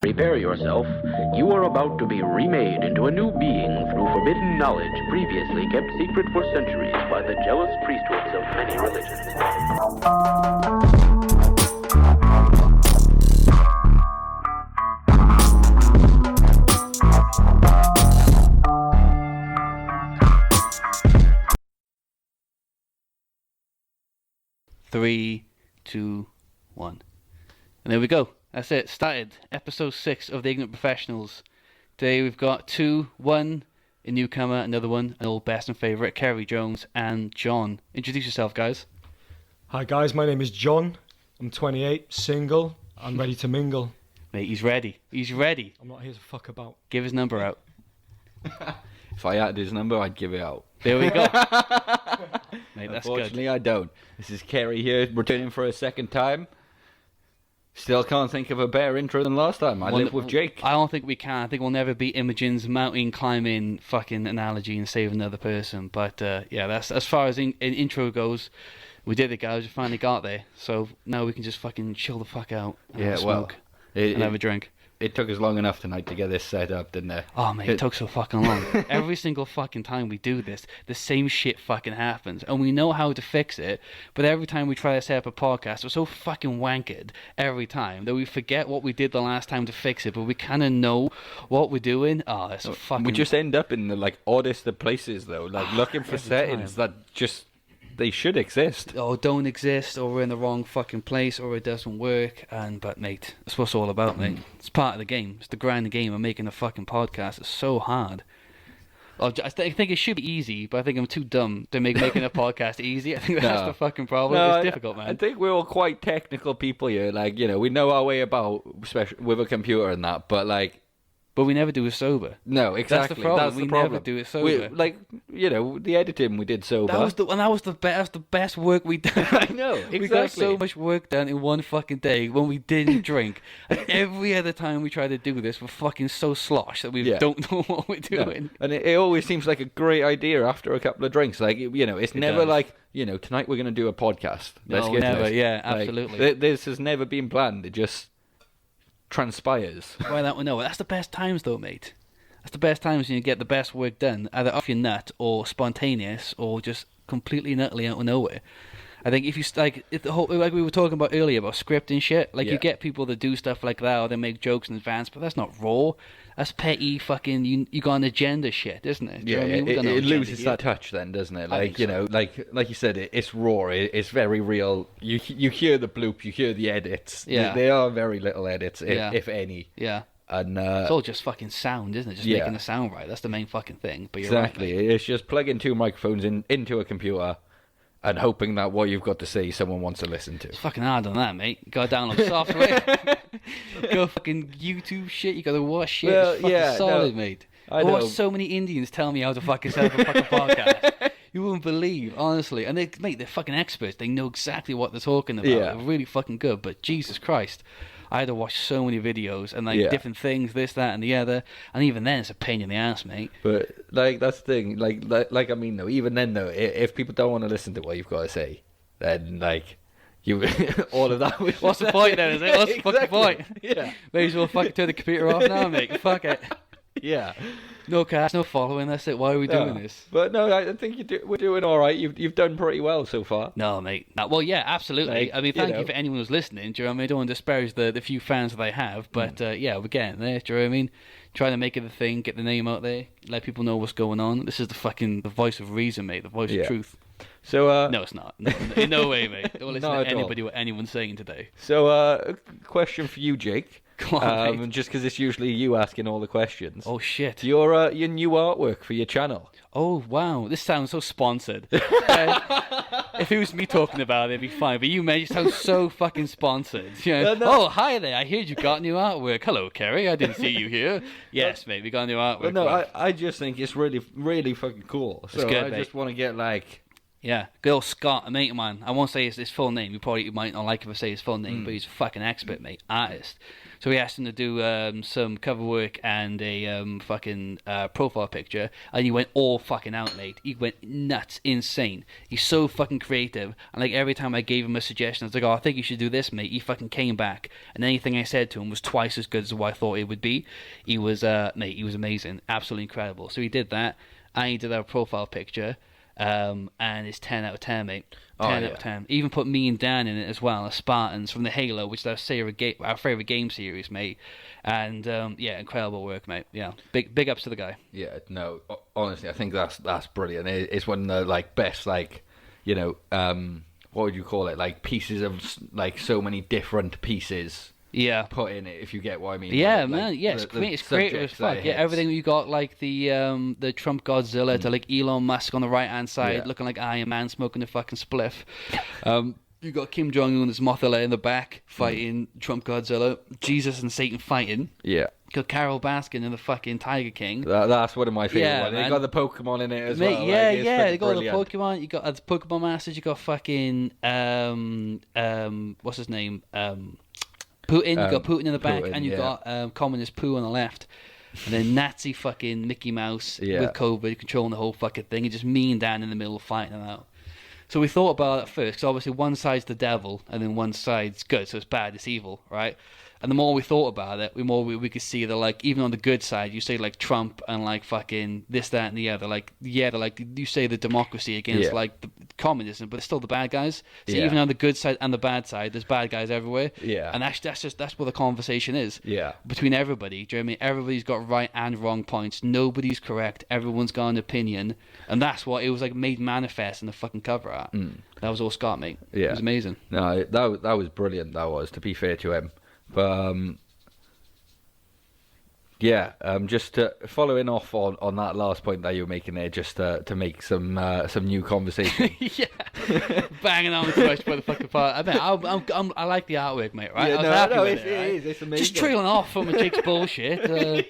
Prepare yourself. You are about to be remade into a new being through forbidden knowledge previously kept secret for centuries by the jealous priesthoods of many religions. Three, two, one. And there we go. That's it. Started. Episode 6 of The Ignorant Professionals. Today we've got one, a newcomer, another one, an old best and favourite, Kerry Jones and John. Introduce yourself, guys. Hi guys, my name is John. I'm 28, single. I'm ready to mingle. Mate, he's ready. He's ready. I'm not here to fuck about. Give his number out. If I had his number, I'd give it out. There we go. Mate, that's Unfortunately, good. I don't. This is Kerry here, returning for a second time. Still can't think of a better intro than last time. I live with Jake. I don't think we can. I think we'll never beat Imogen's mountain climbing fucking analogy and save another person. But yeah, that's as far as an intro goes. We did it, guys. We finally got there. So now we can just fucking chill the fuck out and have a smoke and have a drink. It took us long enough tonight to get this set up, didn't it? Oh, mate, it took so fucking long. Every single fucking time we do this, the same shit fucking happens. And we know how to fix it, but every time we try to set up a podcast, we're so fucking wankered every time that we forget what we did the last time to fix it, but we kind of know what we're doing. Oh, that's fucking... We just end up in the, oddest of places, though. Looking for settings that just... They should exist. Or don't exist, or we're in the wrong fucking place, or it doesn't work. But mate, that's what it's all about, mate. It's part of the game. It's the grind game of making a fucking podcast. It's so hard. I think it should be easy, but I think I'm too dumb to make making a podcast easy. I think that's the fucking problem. It's difficult, man. I think we're all quite technical people here. We know our way about, especially with a computer and that, but But we never do it sober. No, exactly. That's the problem. We never do it sober. The editing we did sober. That was the best work we done. I know, exactly. We got so much work done in one fucking day when we didn't drink. And every other time we try to do this, we're fucking so slosh that we don't know what we're doing. No. And it always seems like a great idea after a couple of drinks. It's never does. Tonight we're going to do a podcast. No, never. Yeah, absolutely. This has never been planned. It just transpires. That's the best times though, mate. That's the best times when you get the best work done, either off your nut or spontaneous or just completely nutty out of nowhere. I think if you like we were talking about earlier about script and shit, you get people that do stuff like that or they make jokes in advance, but that's not raw. That's petty fucking you got an agenda shit, isn't it? Yeah, it loses that touch then, doesn't it? Like you said, it's raw. It's very real. You hear the bloop, you hear the edits. Yeah, they are very little edits, if any. Yeah. And it's all just fucking sound, isn't it? Just making the sound right. That's the main fucking thing. But you're exactly. Right, it's just plugging two microphones into a computer and hoping that what you've got to say someone wants to listen to. It's fucking hard on that, mate. You gotta download software. Go fucking YouTube shit. You gotta watch shit. Well, it's fucking solid, mate. I watched so many Indians tell me how to fucking set up a fucking podcast. You wouldn't believe, honestly. And they're fucking experts. They know exactly what they're talking about. Yeah. They're really fucking good. But Jesus Christ, I had to watch so many videos and different things, this, that, and the other. And even then, it's a pain in the ass, mate. But that's the thing. I mean, though, even then, though, if people don't want to listen to what you've got to say, then you all of that. What's the point then? Is it? What's the fucking point? Yeah. May as well fucking turn the computer off now, mate. Fuck it. Yeah. No cast, no following. That's it. Why are we doing this? But no, I think we're doing all right. You've done pretty well so far. No, mate. Well, yeah, absolutely. I mean, thank you for anyone who's listening. Do you know what I mean? I don't want to disparage the few fans that I have, but yeah, we're getting there. Do you know what I mean? Trying to make it a thing, get the name out there, let people know what's going on. This is the voice of reason, mate. The voice of truth. So no, it's not. No, in no way, mate. Don't listen to what anyone's saying today. So question for you, Jake. Come on, mate. Just because it's usually you asking all the questions. Oh shit! Your new artwork for your channel. Oh wow, this sounds so sponsored. If it was me talking about it, it'd be fine. But you, man, you sound so fucking sponsored. You know? No. Oh, hi there. I heard you got new artwork. Hello, Kerry. I didn't see you here. Yes, mate, we got new artwork. But no, I just think it's really, really fucking cool. So it's good, I just want to get Yeah, good old Scott, a mate of mine. I won't say his full name. You might not like if I say his full name, but he's a fucking expert, mate. Artist. So we asked him to do some cover work and a fucking profile picture, and he went all fucking out, mate. He went nuts, insane. He's so fucking creative, and like every time I gave him a suggestion, I was like, "Oh, I think you should do this, mate." He fucking came back, and anything I said to him was twice as good as what I thought it would be. He was, mate, he was amazing, absolutely incredible. So he did that, and he did our profile picture, and it's 10 out of 10, mate. 10 out of 10. Even put me and Dan in it as well, as Spartans from the Halo, which is our favourite game series, mate. And yeah, incredible work, mate. Yeah, big ups to the guy. Yeah, no, honestly, I think that's brilliant. It's one of the like best, like, you know, what would you call it? Like pieces of like so many different pieces. Yeah, put in it, if you get what I mean. Yeah, like, man. Yeah, it's creative as fuck. Yeah, hits. everything you got, like the Trump Godzilla to like Elon Musk on the right hand side, looking like Iron Man smoking a fucking spliff. You got Kim Jong Un as Mothra in the back fighting Trump Godzilla. Jesus and Satan fighting. Yeah. Got Carol Baskin and the fucking Tiger King. That's one of my favourite ones. Man. They got the Pokemon in it as Mate, well. Yeah, like, yeah. They got brilliant. all the Pokemon. You got the Pokemon Masters. You got fucking what's his name? Putin. You got Putin in the back, Putin, and you got Communist Pooh on the left. And then Nazi fucking Mickey Mouse with COVID controlling the whole fucking thing, and just me and Dan in the middle fighting them out. So we thought about it first, because obviously one side's the devil, and then one side's good, so it's bad, it's evil, right? And the more we thought about it, the more we could see that, like, even on the good side, you say, like, Trump and, like, fucking this, that, and the other. Like, yeah, they're like, you say the democracy against, like, the communism, but it's still the bad guys. So even on the good side and the bad side, there's bad guys everywhere. Yeah. And that's what the conversation is. Yeah. Between everybody. Do you know what I mean? Everybody's got right and wrong points. Nobody's correct. Everyone's got an opinion. And that's what it was, like, made manifest in the fucking cover art. That was all Scott, mate. Yeah. It was amazing. No, that was brilliant, that was, to be fair to him. But just following off on that last point that you were making there, just to make some new conversation. Yeah, banging on the first motherfucking part. I mean, I like the artwork, mate. Right? Yeah, I was happy with it right? is. It's amazing. Just trailing off from a Jake's bullshit.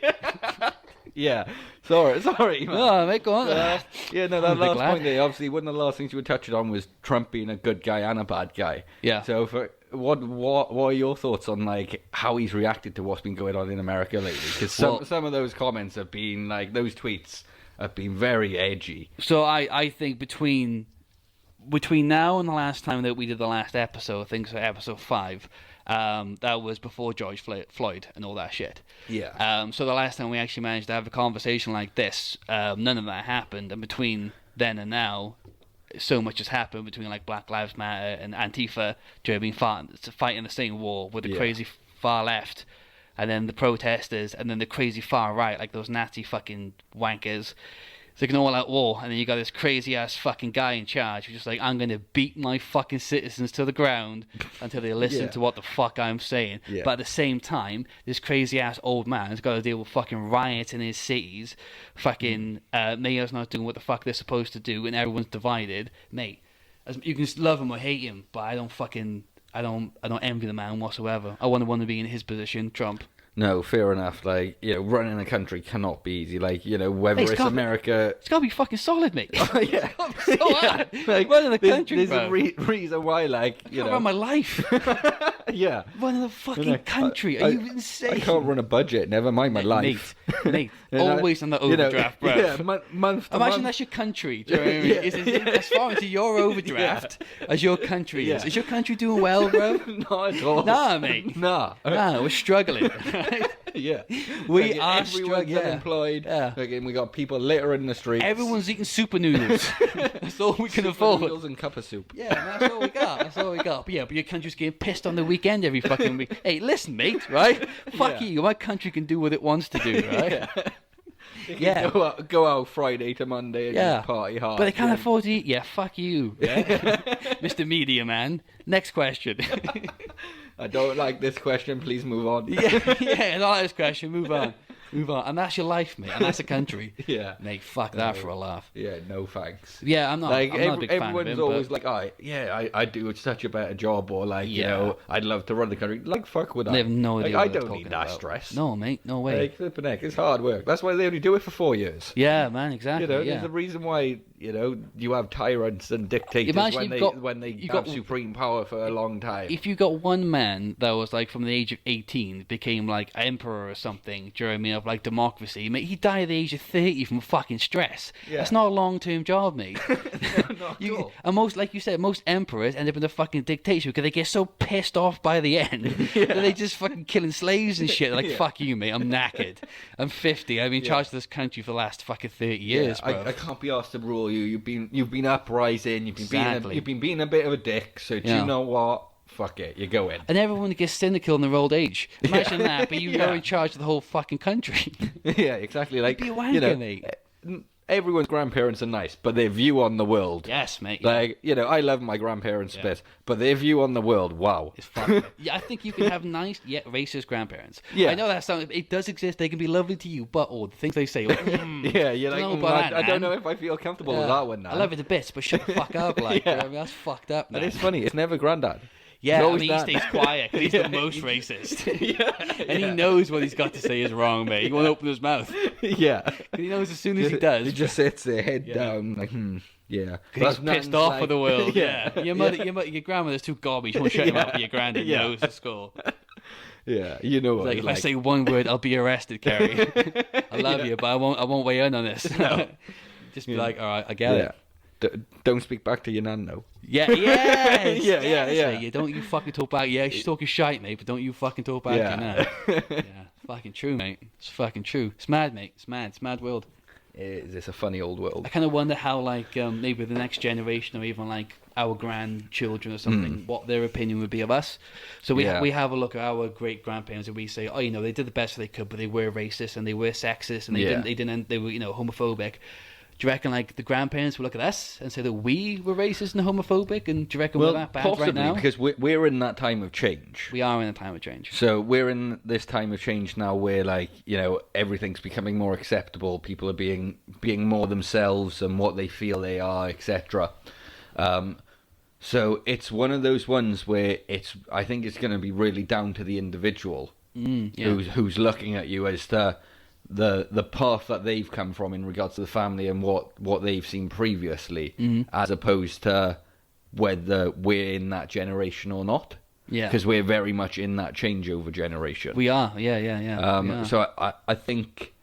Yeah, sorry, man. No, mate, go on. That I'm a big last lad. point there, obviously, one of the last things you were touching on was Trump being a good guy and a bad guy. Yeah. So, what are your thoughts on like how he's reacted to what's been going on in America lately? Because some of those comments have been like those tweets have been very edgy. So I think between now and the last time that we did the last episode, I think so, episode 5. That was before George Floyd and all that shit. Yeah. So the last time we actually managed to have a conversation like this, none of that happened. And between then and now, so much has happened between like Black Lives Matter and Antifa, fighting the same war with the crazy far left, and then the protesters, and then the crazy far right, like those Nazi fucking wankers. It's like an all-out war, and then you got this crazy-ass fucking guy in charge who's just like, I'm going to beat my fucking citizens to the ground until they listen to what the fuck I'm saying. Yeah. But at the same time, this crazy-ass old man has got to deal with fucking riots in his cities, fucking mayor's not doing what the fuck they're supposed to do, and everyone's divided. Mate, you can love him or hate him, but I don't envy the man whatsoever. I wouldn't want to be in his position, Trump. No, fair enough. Like, you know, running a country cannot be easy. Like, you know, whether Hey, it's America. It's got to be fucking solid, mate. Yeah. So hard. Like, Running the country, there's a reason why, like, you I know. run my life. Yeah. Running the fucking country. Are you insane? I can't run a budget, never mind my life. Mate, You know, always on the overdraft, bro. Yeah, month to Imagine month. that's your country. Do you know what I mean? It's as far into your overdraft as your country is. Yeah. Is your country doing well, bro? Not at all. Nah, mate. Nah. Nah, we're struggling. Yeah. We Like, are everyone's struggling. unemployed. Yeah. Like, and we got people littering the streets. Everyone's eating super noodles. That's all we can afford. Noodles and cup of soup. Yeah, that's all we got. That's all we got. But yeah, but your country's getting pissed on the weekend every fucking week. Hey, listen, mate, right? Fuck you. My country can do what it wants to do, right? Yeah. Go out Friday to Monday and just party hard. But they can't afford to eat. Yeah, fuck you. Yeah? Mr. Media Man. Next question. I don't like this question. Please move on. yeah, I don't like this question. Move on. Move on. And that's your life, mate. And that's a country. Yeah. Mate, fuck that for a laugh. Yeah, no thanks. Yeah, I'm not, Like, I'm not a big fan of everyone's him, always but like, I'd do such a better job, or like, you Yeah. know, I'd love to run the country. Like, fuck would I? they have no idea Like, I what they're don't talking need that about. stress. No, mate, no way. Like, flipping heck, it's hard work. That's why they only do it for 4 years. Yeah, man, exactly. You know, yeah. there's a reason why, you know, you have tyrants and dictators Imagine when they you've have got- supreme power for a long time. If you got one man that was like from the age of 18 became like emperor or something during of like democracy, mate, he died at the age of 30 from fucking stress. Yeah. That's not a long-term job, mate. Not at all. And most, like you said, most emperors end up in a fucking dictatorship because they get so pissed off by the end that they just fucking killing slaves and shit. They're like, fuck you, mate, I'm knackered. I'm 50. I've been in charge of this country for the last fucking 30 years, bro. I can't be asked to rule you. You've been uprising. Exactly. You've been being a bit of a dick. So do Yeah. you know what? Fuck it. You go in. And everyone gets cynical in their old age. Imagine that, but you're in charge of the whole fucking country. Yeah, exactly. Like, Be a wanker, you know, mate. everyone's grandparents are nice, but their view on the world. Yes, mate. Like, you know, I love my grandparents a bit, but their view on the world, wow. It's fun. Yeah, I think you can have nice yet racist grandparents. Yeah. I know that sounds. It does exist. They can be lovely to you, but the things they say. Like, Yeah, you're like, Don't know "Mm, about that, I don't man." know if I feel comfortable with that one now. I love it to bits, but shut the fuck up. Like, Yeah. you know what I mean? That's fucked up. And Man. it's funny, it's never granddad. Yeah, It's I always mean, he that. stays quiet 'cause he's the most racist. And he knows what he's got to say is wrong, mate. He won't open his mouth. Yeah. 'Cause he knows as soon as he does. He just sits there, head down, like, yeah. He's pissed off with the world. Yeah. Your grandmother's too gobby. She won't shut him up. But your granddad Yeah. knows the score. Yeah, you know what Like, it's if I say one word, I'll be arrested, Kerry. I love you, but I won't weigh in on this. Just be like, all right, I get it. Don't speak back to your nan, though. Yeah, yes, Yeah, yes. yeah. You don't you fucking talk back. Yeah, she's talking shite, mate, but don't you fucking talk back Yeah. to her. Yeah, fucking true, mate. It's fucking true. It's mad, mate. It's mad. It's mad world. It's a funny old world. I kind of wonder how, like, maybe the next generation or even like our grandchildren or something, what their opinion would be of us. So we Yeah. we have a look at our great grandparents and we say, oh, you know, they did the best they could, but they were racist and they were sexist and they were, you know, homophobic. Do you reckon, like, the grandparents will look at us and say that we were racist and homophobic? And do you reckon we're that bad possibly, right now? because we're in that time of change. We are in a time of change. So we're in this time of change now where, like, you know, everything's becoming more acceptable. People are being more themselves and what they feel they are, etc. So it's one of those ones where I think it's going to be really down to the individual who's looking at you as the path that they've come from in regards to the family and what they've seen previously, as opposed to whether we're in that generation or not. Yeah. Because we're very much in that changeover generation. We are, yeah. We are. So I think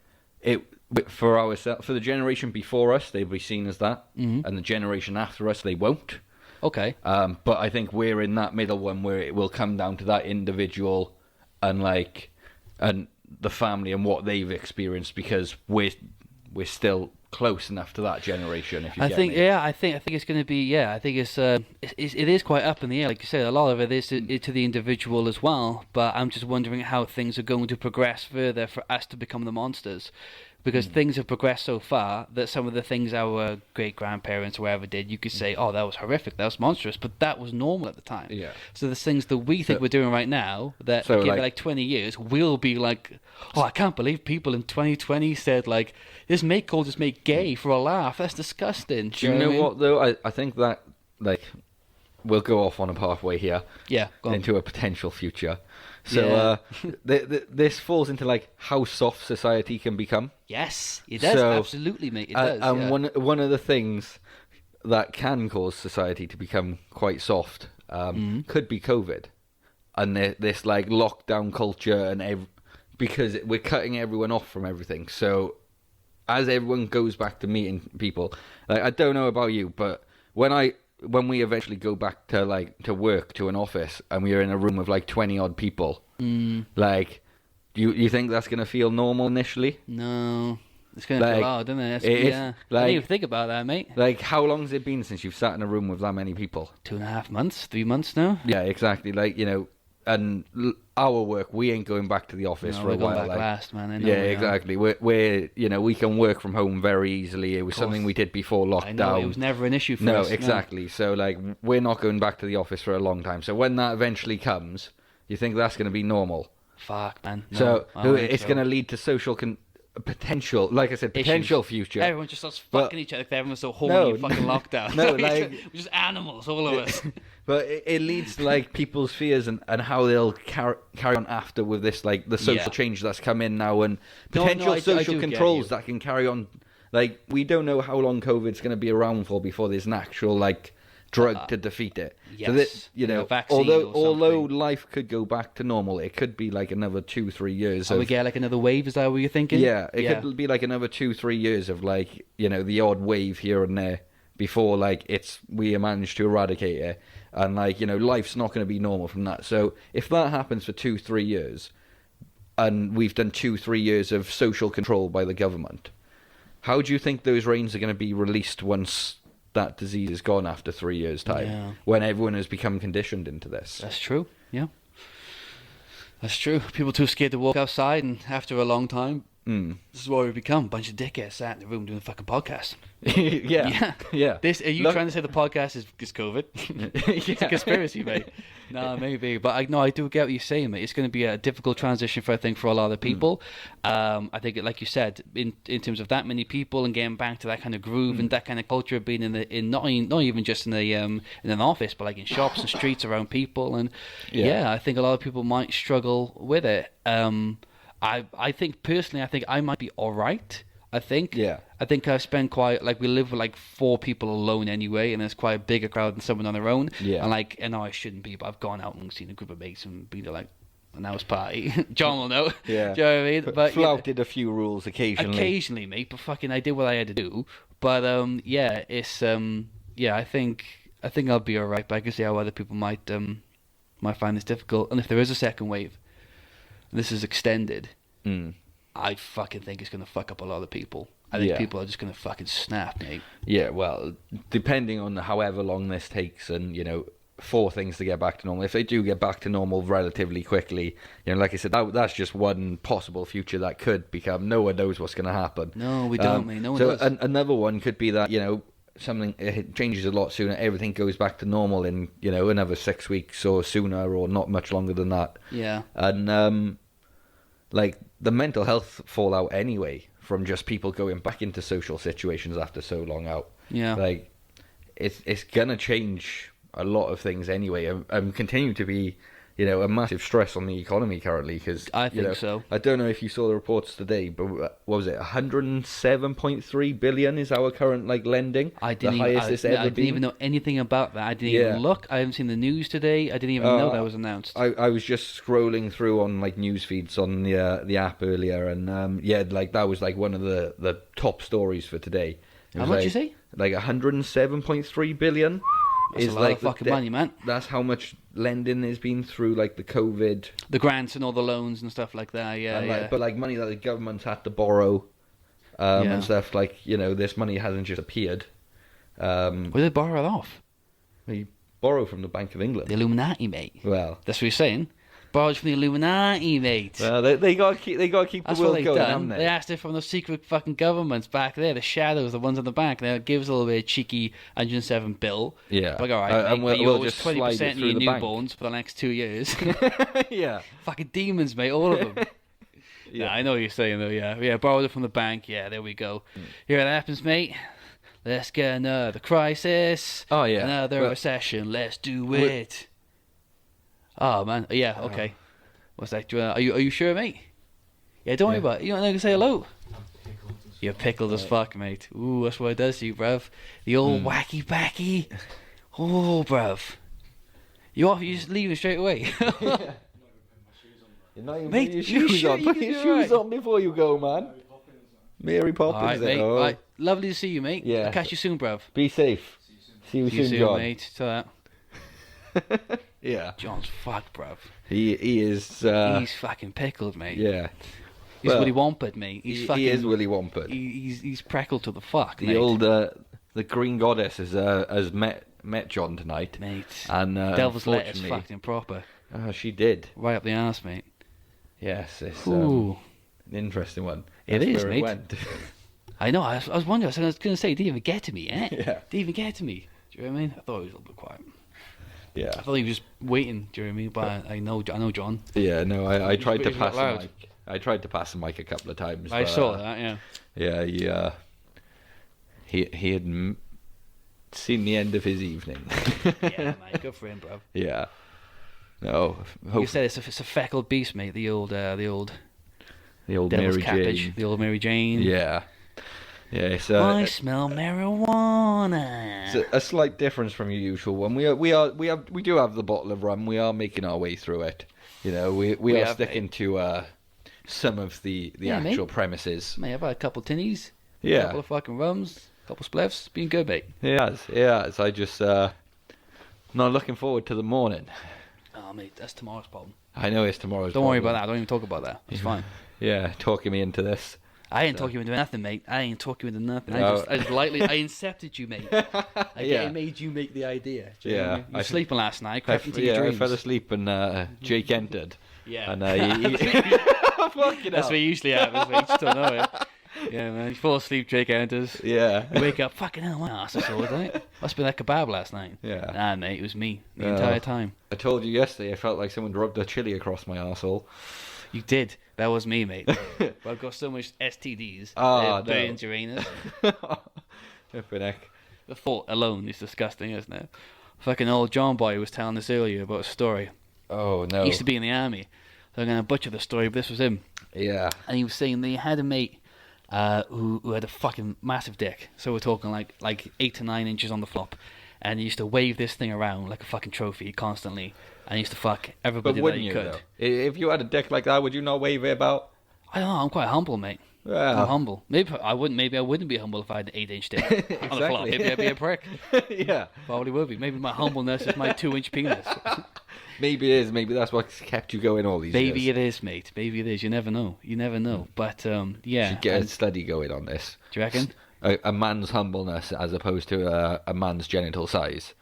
for ourselves, for the generation before us, they'll be seen as that, and the generation after us, they won't. Okay. But I think we're in that middle one where it will come down to that individual and the family and what they've experienced, because we're still close enough to that generation. If you I get think, me. I think it's going to be, I think it is quite up in the air. Like you said, a lot of it is to the individual as well. But I'm just wondering how things are going to progress further for us to become the monsters. Because things have progressed so far that some of the things our great-grandparents or whoever did, you could say, oh, that was horrific, that was monstrous, but that was normal at the time. Yeah. So there's things that we think we're doing right now that So, give like- it like 20 years, we'll be like, oh, I can't believe people in 2020 said, like, this mate called this mate gay for a laugh. That's disgusting. Do you know what, though? I think that, like, we'll go off on a pathway here. Yeah, go on. Into a potential future. So this falls into, like, how soft society can become. Yes, it does. So, Absolutely, mate. It does. And yeah. one of the things that can cause society to become quite soft could be COVID, and this like lockdown culture and because we're cutting everyone off from everything. So as everyone goes back to meeting people, like, I don't know about you, but when we eventually go back to work, to an office, and we're in a room of like 20 odd people, like, you think that's gonna feel normal initially? No, it's going to Like, feel hard, isn't it? it is, I like- didn't even think about that, mate. Like, how long's it been since you've sat in a room with that many people? 2.5 months, 3 months now. Yeah, exactly. Like, you know, and our work, we ain't going back to the office No, for we're a going while. back Like, last, man. I know yeah, we are. exactly. We're you know, we can work from home very easily. It was something we did before lockdown. I know, it was never an issue for No, us. exactly. So, like, we're not going back to the office for a long time. So when that eventually comes, you think that's going to be normal. Fuck, man. No, So I don't think it's so. going to lead to social potential, like I said, potential Issues. future. Everyone just starts But- fucking each other. Everyone's so horny. No, fucking lockdown. no, like- we're just animals, all of us. But it leads to like people's fears and how they'll carry on after with this, like the social Yeah. change that's come in now and No, potential I social do get controls you. that can carry on. Like we don't know how long COVID's going to be around for before there's an actual like drug to defeat it. So that, Yes, you know, a vaccine although or something. life could go back to normal, it could be like another 2-3 years. So we get like another wave. Is that what you're thinking? Yeah, it could be like another 2-3 years of like, you know, the odd wave here and there before like we manage to eradicate it, and like, you know, life's not going to be normal from that. So if that happens for 2-3 years, and we've done 2-3 years of social control by the government, how do you think those reins are going to be released once that disease is gone after 3 years' time, Yeah. when everyone has become conditioned into this? That's true. Yeah. That's true. People too scared to walk outside, and after a long time, this is what we've become. A bunch of dickheads sat in the room doing a fucking podcast. yeah. This, are you Look- trying to say the podcast is COVID? It's a Yeah. conspiracy, mate. No, maybe. But I do get what you're saying, mate. It's going to be a difficult transition I think, for a lot of people. I think, like you said, in terms of that many people and getting back to that kind of groove and that kind of culture, being in not even just in an office, but like in shops and streets around people. And Yeah. I think a lot of people might struggle with it. I think personally, I might be all right. I think I spend quite, like, we live with like 4 people alone anyway, and there's quite a bigger crowd than someone on their own. Yeah. And like, I know I shouldn't be, but I've gone out and seen a group of mates and been to like an house party. John will know. Yeah. Do you know what I mean? But you know, Flouted a few rules occasionally. mate. But fucking, I did what I had to do. But it's I think I'll be all right. But I can see how other people might find this difficult. And if there is a second wave, and this is extended, I fucking think it's going to fuck up a lot of people. I think people are just going to fucking snap, mate. Yeah, well, depending on however long this takes, and, you know, for things to get back to normal. If they do get back to normal relatively quickly, you know, like I said, that's just one possible future that could become. No one knows what's going to happen. No, we don't, mate. No one so does. Another one could be that, you know, something it changes a lot sooner. Everything goes back to normal in, you know, another 6 weeks or sooner, or not much longer than that. Yeah. And like the mental health fallout anyway from just people going back into social situations after so long out. Yeah. Like it's gonna change a lot of things anyway, and continue to be, you know, a massive stress on the economy currently, because I think so. I don't know if you saw the reports today, but what was it? 107.3 billion is our current like lending. I the highest it's ever didn't been. even know anything about that. I didn't Yeah. even look. I haven't seen the news today. I didn't even know that was announced. I was just scrolling through on like news feeds on the app earlier, and like that was like one of the top stories for today. It How was much like, you say? Like 107.3 billion. That's is a lot like of fucking money, man. That's how much lending has been through like the COVID. The grants and all the loans and stuff like that. Yeah, And, yeah. like, but like money that the government's had to borrow, Yeah. and stuff, like, you know, this money hasn't just appeared. Where did they borrow it off? We borrow from the Bank of England. The Illuminati, mate. Well, That's what you're saying. Borrowed from the Illuminati, mate. they got to keep the That's world what they've going, done. haven't They they? asked it from the secret fucking governments back there, the shadows, the ones on the back. They give us a little bit of cheeky 107 bill. Yeah. Like, all right, And mate, but you we'll owe us just slide it 20% of through your the bank. newborns for the next 2 years. Yeah. Fucking demons, mate, all of them. Yeah, I know what you're saying, though, yeah. Yeah, borrowed it from the bank. Yeah, there we go. Here it happens, mate. Let's get another crisis. Oh, yeah. Another Well, recession. Let's do it. Oh, man. Yeah, okay. What's that? Are you sure, mate? Yeah, don't worry about it. You don't know to say hello. You're pickled as fuck, mate. Ooh, that's what it does to you, bruv. The old wacky backy. Oh, bruv. You just leaving straight away. You're not even Mate, putting your you shoes sure on. you Put can your do shoes alright? on before you go, man. Mary Poppins. All right, mate. Oh. Right. Lovely to see you, mate. Yeah. I'll catch you soon, bruv. Be safe. See you See you soon, soon, John. mate. To that. Yeah. John's fucked, bruv. He is. He's fucking pickled, mate. Yeah. He's Well, Willy Wonka, mate. He's He, fucking. he is Willy Wonka. He's prackled to the fuck, The mate. old the Green Goddess has met John tonight. Mate. And Devil's lettuce unfortunately, fucked him proper. she did. Right up the arse, mate. Yes, it's Ooh. an interesting one. It That's is, where mate. went. I know. I was wondering. I was going to say, it didn't even get to me, eh? Yeah. Didn't even get to me. Do you know what I mean? I thought it was a little bit quiet. Yeah. I thought he was waiting during me, but I know John. Yeah, no, I tried to He's not pass the loud. mic. I tried to pass the mic a couple of times. I but, saw that, yeah. Yeah, he had seen the end of his evening. Yeah, mate, good for him, bro. Yeah. No. You said it's a feckled beast, mate. The old the old devil's Mary cabbage, Jane. the old Mary Jane. Yeah. Yeah, it's I smell marijuana. it's a slight difference from your usual one. We do have the bottle of rum. We are making our way through it. You know, we are have, sticking to some of the Yeah, actual mate. premises. Mate, I've had a couple tinnies, a Yeah. couple of fucking rums, a couple of spliffs. Been good, mate. It has. I just not looking forward to the morning. Oh, mate, that's tomorrow's problem. I know it's tomorrow's. Don't worry about problem. that. Don't even talk about that. It's fine. Yeah, talking me into this. I ain't talking you into nothing, mate. I ain't talking you into nothing. No. I just lightly, I incepted you, mate. Yeah. I made you make the idea. Do you know what I Yeah, mean? You I were sleeping last night, crept into your I dreams. fell asleep and Jake entered. Yeah. And fucking That's hell. what usually happens, mate. You just don't know it. Yeah, man. You fall asleep, Jake enters. Yeah. You wake up, fucking hell, my ass is sore, isn't it? Must have been that kebab last night. Yeah. Nah, mate, it was me the Oh. entire time. I told you yesterday. I felt like someone rubbed a chili across my arsehole. You did. That was me, mate. But I've got so much STDs. Ah, no. Burns, uranus. Flipping heck. The thought alone is disgusting, isn't it? Fucking old John Boy was telling us earlier about a story. Oh no. He used to be in the army. So I'm going to butcher the story, but this was him. Yeah. And he was saying that he had a mate who had a fucking massive dick. So we're talking like 8 to 9 inches on the flop. And he used to wave this thing around like a fucking trophy constantly. And he used to fuck everybody But that wouldn't he you could. though? If you had a dick like that, would you not wave it about? I don't know, I'm quite humble, mate. Well. I'm humble. Maybe I wouldn't be humble if I had an 8-inch dick on the flop. Exactly. Maybe I'd be a prick. Yeah. Probably would be. Maybe my humbleness is my 2-inch penis. Maybe it is. Maybe that's what's kept you going all these Maybe years. it is, mate. Maybe it is. You never know. You never know. But yeah. Should get a And- study going on this. do you reckon? A man's humbleness as opposed to a man's genital size.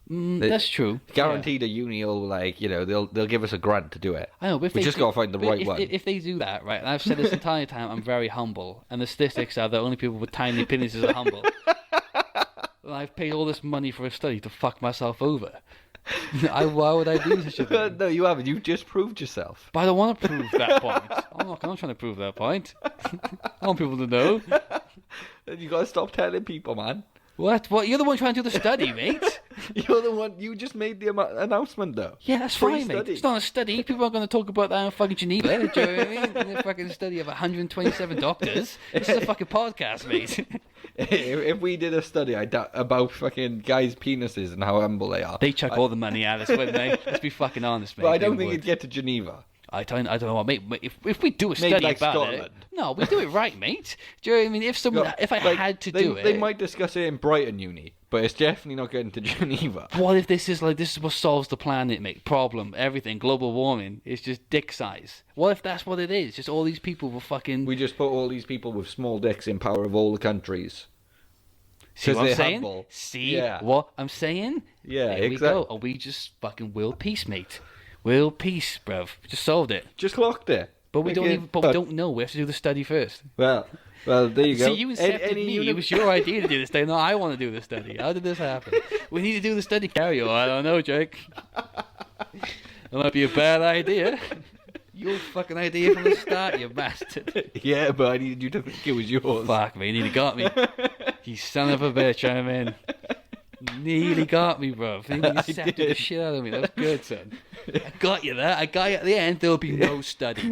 They- That's true. Guaranteed a uni will they'll give us a grant to do it. I know, but if We they just do- gotta find the but right if, one. If they do that, right, and I've said this entire time, I'm very humble, and the statistics are that only people with tiny penises are humble. And I've paid all this money for a study to fuck myself over. Why would I do such a thing? No, you haven't. You've just proved yourself. But I don't want to prove that point. I'm not trying to prove that point. I want people to know. You gotta stop telling people, man. What? You're the one trying to do the study, mate. You're the one. You just made the announcement, though. Yeah, that's Free fine, mate. study. It's not a study. People are going to talk about that in fucking Geneva. Do you know what I mean? A fucking study of 127 doctors. This is a fucking podcast, mate. If we did a study about fucking guys' penises and how humble they are, They chuck all the money at us, wouldn't they? Let's be fucking honest, mate. but I They don't think would. it'd get to Geneva. I don't know what, mate. If we do a Maybe study like about Scotland. it, no, we do it right, mate. Do you know what I mean? If I Like, had to they, do it, they might discuss it in Brighton Uni, but it's definitely not getting to Geneva. What if this is what solves the planet, mate? Problem, everything, global warming. It's just dick size. What if that's what it is? Just all these people were fucking. We just put all these people with small dicks in power of all the countries. See 'Cause what I'm they're saying? humble. See Yeah. what I'm saying? Yeah, there we exactly. go. And we just fucking will peace, mate. Will peace, bruv. Just solved it. Just locked it. But we don't Okay, even. But we don't know. We have to do the study first. Well, there you go. See, you incepted me. It was your idea to do the study. No, I want to do the study. How did this happen? We need to do the study. Carry on. I don't know, Jake. That might be a bad idea. Your fucking idea from the start, you bastard. Yeah, but I needed you to think it was yours. Fuck me, nearly got me. You son of a bitch, I'm in. Nearly got me, bro. You accepted the did. shit out of me. That was good, son. I got you there. I got you at the end. There'll be no study.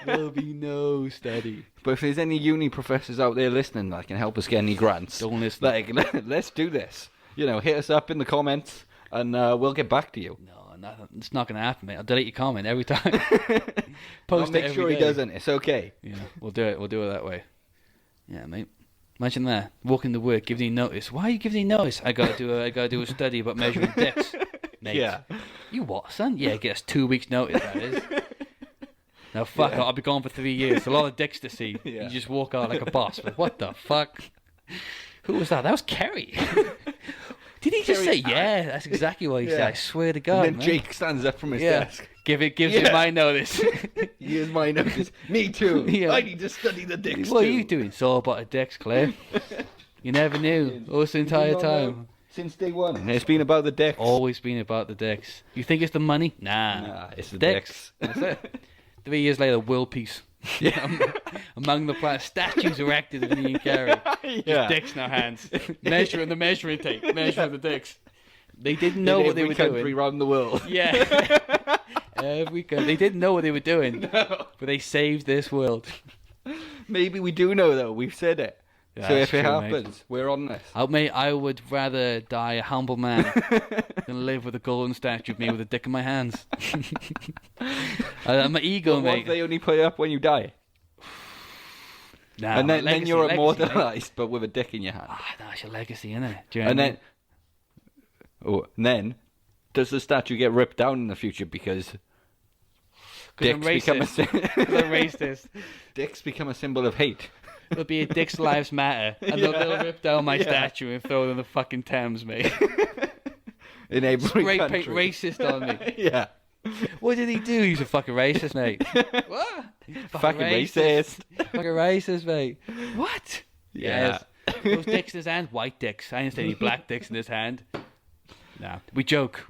There'll be no study. But if there's any uni professors out there listening that can help us get any grants, Don't listen. like, let's do this. Hit us up in the comments and we'll get back to you. No, it's not going to happen, mate. I'll delete your comment every time. I'll Post it make every sure he day. doesn't. It's okay. Yeah, we'll do it. We'll do it that way. Yeah, mate. Imagine that. Walking to work, giving you notice. Why are you giving you notice? I gotta do a study about measuring dicks. Mate. Yeah. You what, son? Yeah, get us 2 weeks notice, that is. Now fuck it, I'll be gone for 3 years. A lot of dicks to see. Yeah. You just walk out like a boss. But what the fuck? Who was that? That was Kerry. Did he just say, Kerry, yeah, that's exactly what he said. Yeah. I swear to God, And then man. Jake stands up from his Yeah. desk. Gives Yeah. you my notice. Here's my notice. Me too. Yeah. I need to study the dicks What too. are you doing? It's all about the dicks, Claire. You never knew. All this entire not know? time. Since day one. It's been about the dicks. Always been about the dicks. You think it's the money? Nah, it's the dicks. dicks. That's it. 3 years later, world peace. Yeah. Among the statues erected of me and Carrie. Just dicks in our hands. Measuring the measuring tape. Measuring the dicks. They didn't know what they were doing. Every country around the world. Yeah. Every country. They didn't know what they were doing. No. But they saved this world. Maybe we do know, though. We've said it. Yeah, so if it true, happens, mate. we're on this. I would rather die a humble man than live with a golden statue of me with a dick in my hands. My ego, What mate. if they only put it up when you die? Nah, and then legacy, you're legacy, immortalised, but with a dick in your hand. That's your legacy, innit? Do you know And what I then, and then, does the statue get ripped down in the future because I'm dicks become racist. 'Cause I'm racist. dicks become a symbol of hate? It'll be a Dick's Lives Matter, and they'll rip down my statue and throw it in the fucking Thames, mate. In every Spray country. paint racist on me. Yeah. What did he do? He's a fucking racist, mate. What? Fucking racist. Fucking racist, mate. What? Yeah. Yes. Those dicks in his hand, white dicks. I didn't see any black dicks in his hand. Nah, we joke,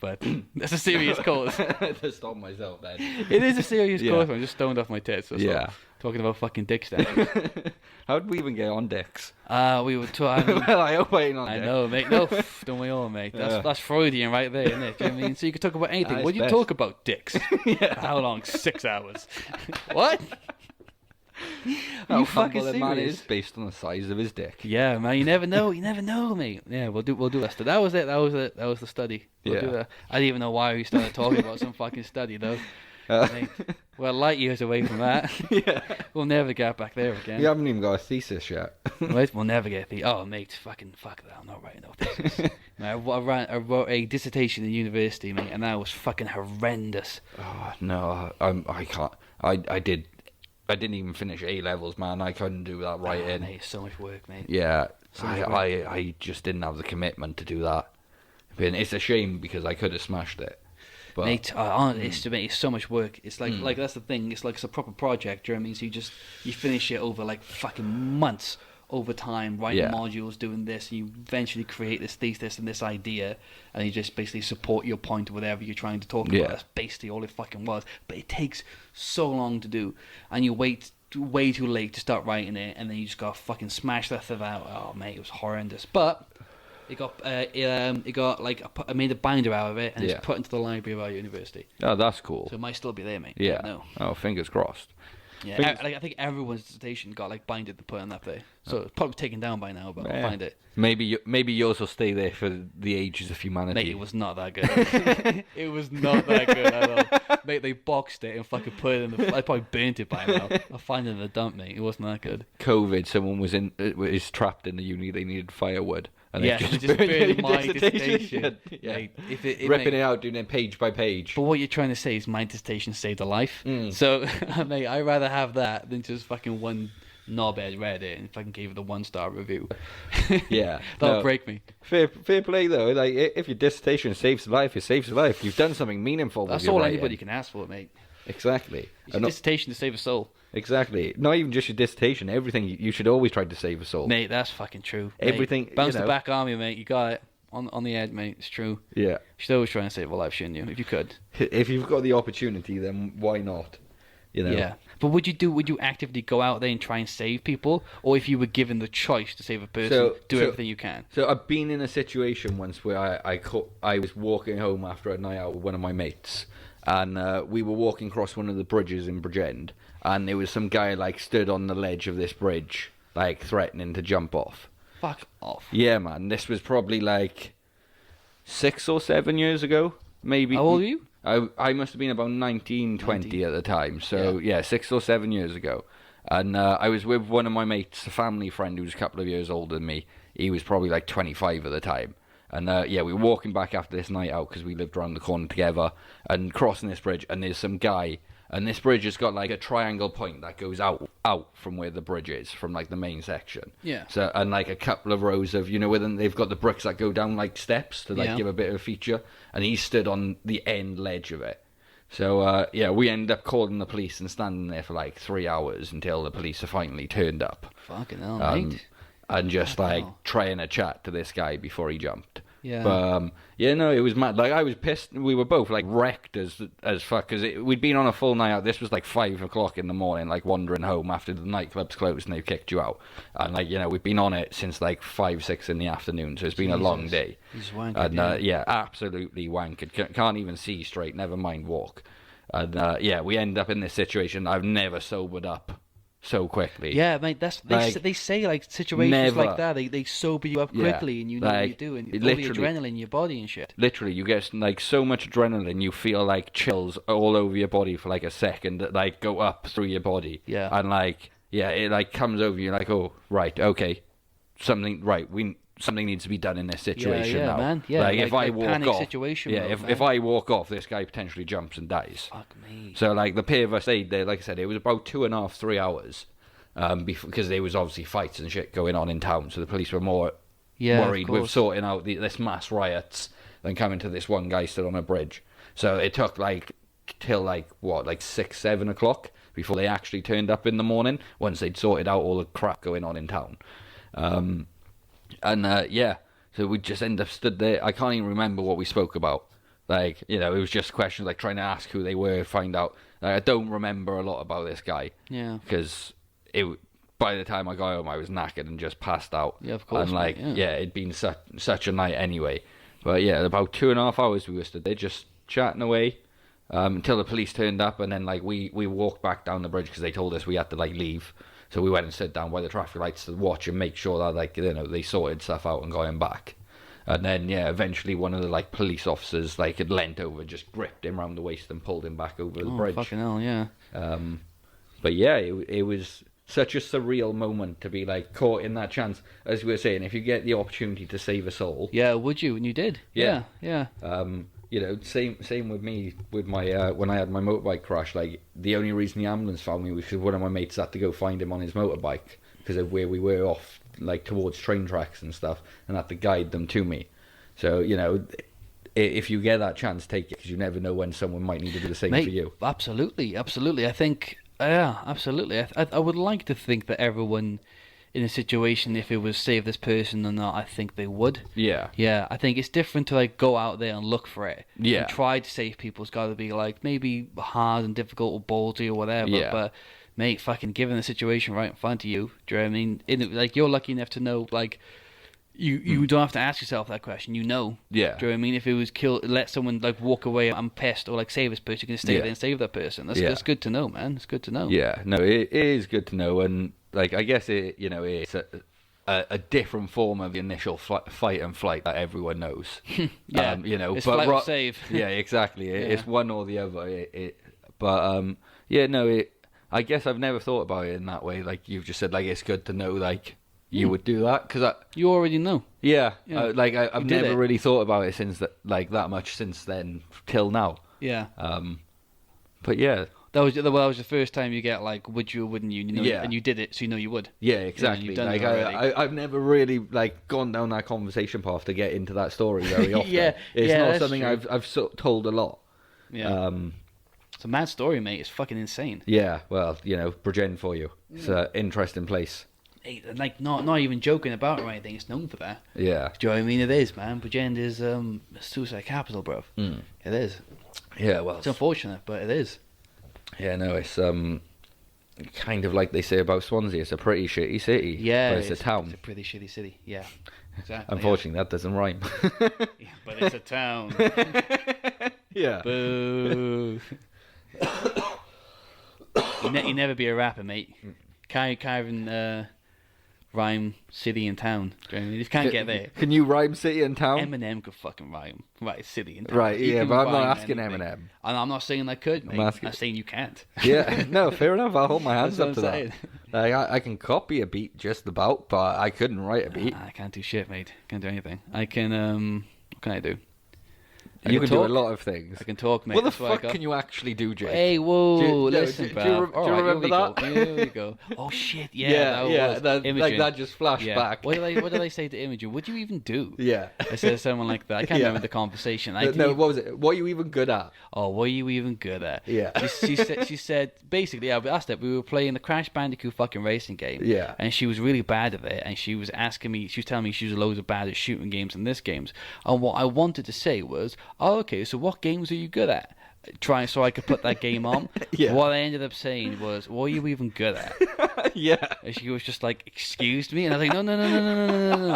but that's a serious cause. To stop myself, then. It is a serious Yeah. cause. I'm just stoned off my tits. So Yeah. talking about fucking dick statues. How did we even get on dicks? We were talking. Well, I hope I ain't on I dicks. know, mate. No, don't we all, mate? That's Freudian right there, isn't it? Do you know what I mean? So you can talk about anything. Nice What do you best. talk about? Dicks. Yeah. How long? 6 hours. What? How you fucking humble a man serious? is based on the size of his dick. Yeah, man. You never know. You never know, mate. Yeah, we'll do that. That was it. That was the study. We'll do that. I didn't even know why we started talking about some fucking study though. Mate, we're light years away from that. Yeah. We'll never get back there again. You haven't even got a thesis yet. Right? We'll never get the. Oh, mate, fuck that. I'm not writing no thesis. Man, I wrote a dissertation in university, mate, and that was fucking horrendous. Oh, no, I can't. I didn't even finish A levels, man. I couldn't do that right in. Mate, it's so much work, mate. Yeah, So much work. I just didn't have the commitment to do that. And it's a shame because I could have smashed it. But Mate, it's so much work. It's like that's the thing. It's like it's a proper project. Do you know what I mean? So you finish it over like fucking months over time, writing modules, doing this, and you eventually create this thesis and this idea, and you just basically support your point of whatever you're trying to talk about. That's basically all it fucking was. But it takes so long to do, and you wait way too late to start writing it, and then you just gotta fucking smash that stuff out. Oh mate, it was horrendous. But it got like I made a binder out of it, and it's put into the library of our university. Oh, that's cool. So it might still be there, mate. Yeah. No. Oh, fingers crossed. Yeah, I think everyone's dissertation got like binded and put on that day, so it's probably taken down by now. But I'll find it. Maybe yours will stay there for the ages of humanity. Mate, it was not that good. It was not that good at all. Mate, they boxed it and fucking put it in the. I probably burnt it by now. I'll find it in the dump, mate. It wasn't that good. COVID, someone was trapped in the uni. They needed firewood, and Yeah, they just burned burned your my dissertation. Yeah, Mate, ripping it out, doing it page by page. But what you're trying to say is my dissertation saved a life. So, mate, I'd rather have that than just fucking one knobhead read it and fucking gave it a 1-star review. Yeah, That'll break me. Fair play though. Like if your dissertation saves a life, it saves a life. You've done something meaningful. That's with your all writing. anybody can ask for, mate. Exactly. It's your dissertation to save a soul. Exactly. Not even just your dissertation. Everything. You should always try to save a soul. Mate, that's fucking true. Everything. Mate, bounce the back on me, mate. You got it. On the head, mate. It's true. Yeah. You should always try and save a life, shouldn't you? If you could. If you've got the opportunity, then why not? You know. Yeah. But would you actively go out there and try and save people? Or if you were given the choice to save a person, do everything you can? So I've been in a situation once where I was walking home after a night out with one of my mates, and we were walking across one of the bridges in Bridgend, and there was some guy like stood on the ledge of this bridge, like threatening to jump off. Fuck off. Yeah, man. This was probably like 6 or 7 years ago, maybe. How old are you? I must have been about 19, 20 at the time. So, yeah, 6 or 7 years ago. And I was with one of my mates, a family friend who was a couple of years older than me. He was probably like 25 at the time. And, we were walking back after this night out because we lived around the corner together and crossing this bridge. And there's some guy. And this bridge has got like a triangle point that goes out from where the bridge is, from like the main section. Yeah. So and like a couple of rows of, where they've got the bricks that go down like steps to like give a bit of a feature. And he stood on the end ledge of it. So we ended up calling the police and standing there for like 3 hours until the police finally turned up. Fucking hell, mate. and just like hell. trying to chat to this guy before he jumped. Yeah. But yeah, no, it was mad. Like I was pissed. We were both like wrecked as fuck because we'd been on a full night out. This was like 5 o'clock in the morning, like wandering home after the nightclub's closed and they kicked you out. And like we've been on it since like 5, 6 in the afternoon, so it's been a long day. He's wankered, And yeah, absolutely wankered. Can't even see straight. Never mind walk. And yeah, we end up in this situation. I've never sobered up so quickly. Yeah, mate. They say like situations never. like that. They sober you up quickly, and you know what you're doing. All the adrenaline in your body and shit. Literally, you get like so much adrenaline, you feel like chills all over your body for like a second that like go up through your body. Yeah. And like it like comes over you like, oh right, okay, something needs to be done in this situation yeah, now. Man. Yeah, like if I walk panic off, situation yeah, mode, if I walk off, this guy potentially jumps and dies. Fuck me. So like the pair of us stayed there, like I said, it was about 2.5, 3 hours, because there was obviously fights and shit going on in town. So the police were more worried with sorting out this mass riots than coming to this one guy stood on a bridge. So it took like till like 6, 7 o'clock before they actually turned up in the morning. Once they'd sorted out all the crap going on in town. Yeah, so we just end up stood there. I can't even remember what we spoke about. Like, it was just questions like trying to ask who they were, find out. Like, I don't remember a lot about this guy. Yeah. Because by the time I got home, I was knackered and just passed out. Yeah, of course. And like, mate, it'd been such a night anyway. But yeah, about 2.5 hours we were stood there just chatting away until the police turned up, and then like we walked back down the bridge because they told us we had to like leave. So we went and sat down by the traffic lights to watch and make sure that like they sorted stuff out and got him back. And then eventually one of the like police officers like had leant over, just gripped him round the waist and pulled him back over the bridge. Fucking hell, yeah. But yeah, it was such a surreal moment to be like caught in that chance. As we were saying, if you get the opportunity to save a soul, Yeah, would you? And you did. Yeah. Yeah. Same with me with my when I had my motorbike crash. Like the only reason the ambulance found me was because one of my mates had to go find him on his motorbike because of where we were off, like towards train tracks and stuff, and had to guide them to me. So if you get that chance, take it, because you never know when someone might need to do the same Mate, for you. Absolutely. I think, absolutely. I would like to think that everyone in a situation, if it was save this person or not, I think they would. Yeah. Yeah, I think it's different to like go out there and look for it. Yeah. And try to save people. It's got to be like maybe hard and difficult or ballsy or whatever. Yeah. But mate, fucking given the situation right in front of you, do you know what I mean? Like you're lucky enough to know like. You don't have to ask yourself that question. Yeah. Do you know what I mean? If it was let someone like walk away, I'm pissed, or like save this person, you can stay there and save that person. That's good to know, man. It's good to know. Yeah, no, it is good to know, and like I guess it's a different form of the initial fight and flight that everyone knows. Yeah, it's but flight or save. Yeah, exactly. It's one or the other. I guess I've never thought about it in that way. Like you've just said, like it's good to know, like. You would do that because you already know. Yeah, Yeah. I've never really thought about it since that much since then till now. Yeah. But yeah, that was the first time you get like, would you or wouldn't you? Yeah. And you did it, so you know you would. Yeah, exactly. You've done like it already. I've never really like gone down that conversation path to get into that story very often. Yeah, it's yeah, not that's something true. I've told a lot. Yeah. It's a mad story, mate. It's fucking insane. Yeah, well, Bridgend for you. It's an interesting place. Hey, like not even joking about it or anything. It's known for that. Yeah. Do you know what I mean? It is, man. Bridgend is suicide capital, bro. Mm. It is. Yeah, well, It's unfortunate, but it is. yeah, no, it's kind of like they say about Swansea. It's a pretty shitty city. Yeah, but it's a town. It's a pretty shitty city. Yeah, exactly. Unfortunately, that doesn't rhyme. Yeah, but it's a town. Yeah. Boo. You never be a rapper, mate. Can't even rhyme city and town. Do you know what I mean? You just can't get there. Can you rhyme city and town? Eminem could fucking rhyme city and town. Right, He yeah, can but I'm not rhyme asking anything. Eminem. And I'm not saying I could, mate. I'm saying you can't. Yeah, no, fair enough. I'll hold my hands That's up to what I'm that. Like, I can copy a beat just about, but I couldn't write a beat. I can't do shit, mate. Can't do anything. I can. What can I do? I You can can do a talk. lot of things. I can talk, mate. What the That's what I fuck got. can you actually do, Jake? Hey, whoa, Do you- listen, do you bruv. do you remember that? Here we go. Oh shit, yeah, that was Imogen. like that just flashed back. What did I say to Imogen? What do you even do? Yeah. I said something like that. I can't Yeah. remember the conversation. No, what was it? What are you even good at? Oh, what are you even good at? Yeah. She said basically, I asked her. We were playing the Crash Bandicoot fucking racing game. Yeah. And she was really bad at it, and she was asking me. She was telling me she was loads of bad at shooting games and this games. And what I wanted to say was, oh, okay, so what games are you good at? Trying so I could put that game on. Yeah. What I ended up saying was, what are you even good at? Yeah. And she was just like, excuse me? And I was like,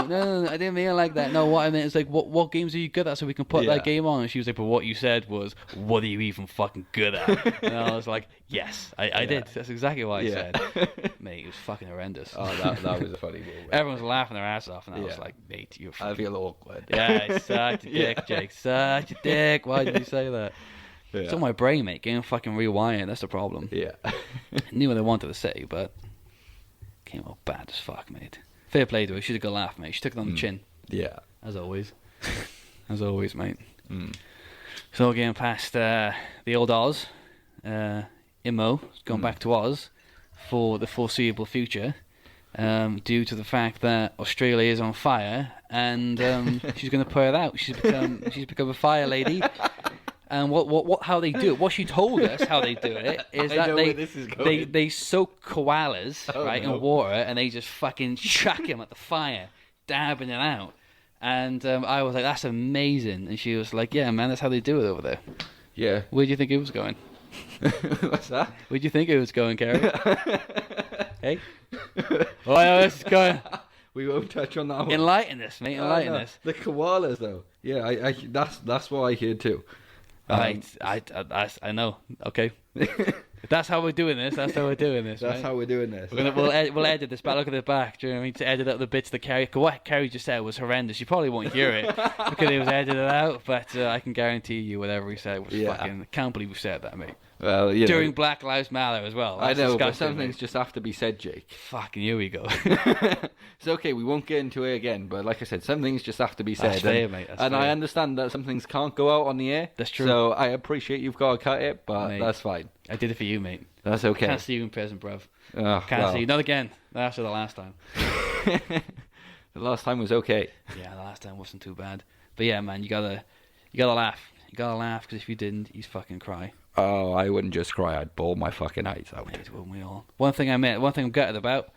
no, I didn't mean it like that. No, what I meant is like, what games are you good at so we can put Yeah. that game on? And she was like, but what you said was, what are you even fucking good at? And I was like, yes, I did. That's exactly what I Yeah. said. Mate, it was fucking horrendous. Oh, that was a funny moment. Everyone was laughing their ass off, and I was Yeah. like, mate, you're I fucking... feel awkward. Yeah, such a dick, Jake. Such a dick. Why did you say that? Yeah. It's on my brain, mate. Getting fucking rewired. That's the problem. Yeah. I knew what I wanted to say, but came out bad as fuck, mate. Fair play to her. She took a laugh, mate. She took it on the chin, Yeah. as always. As always, mate. Mm. So getting past the old Oz, Imo, gone back to Oz for the foreseeable future, due to the fact that Australia is on fire, and she's going to put it out. She's become a fire lady. And how they do it? What she told us how they do it is I that know where this is going. they soak koalas Oh, right no. in water, and they just fucking chuck him at the fire, dabbing it out. And I was like, that's amazing. And she was like, yeah, man, that's how they do it over there. Yeah. Where do you think it was going? What's that? Where do you think it was going, Kerry? Hey? Oh, yeah, this is going. We won't touch on that one. Enlighten us, mate. Enlighten no. us. The koalas, though. Yeah, I that's what I heard too. I know. Okay. If that's how we're doing this. That's how we're doing this. That's right? how we're doing this. We'll edit this back. Look at the back. Do you know what I mean? To edit out the bits that Carrie. What Carrie just said was horrendous. You probably won't hear it because it was edited out. But I can guarantee you, whatever we said was fucking. I can't believe we said that, mate. Well, you During know, Black Lives Matter as well. I That's know, but disgusting, some things mate. just have to be said, Jake. Fucking here we go. It's okay, we won't get into it again, but like I said, some things just have to be said. That's fair, mate. That's and I fair. understand that some things can't go out on the air. That's true. So I appreciate you've got to cut it, but Mate. that's fine. I did it for you, mate. That's okay. Can't see you in prison, bruv. Oh, Can't well. see you. Not again. After the last time. The last time was okay. Yeah, the last time wasn't too bad. But yeah, man, you gotta laugh. You gotta laugh because if you didn't, you'd fucking cry. Oh, I wouldn't just cry, I'd bawl my fucking eyes out. Mate, wouldn't we all? One thing I'm gutted about,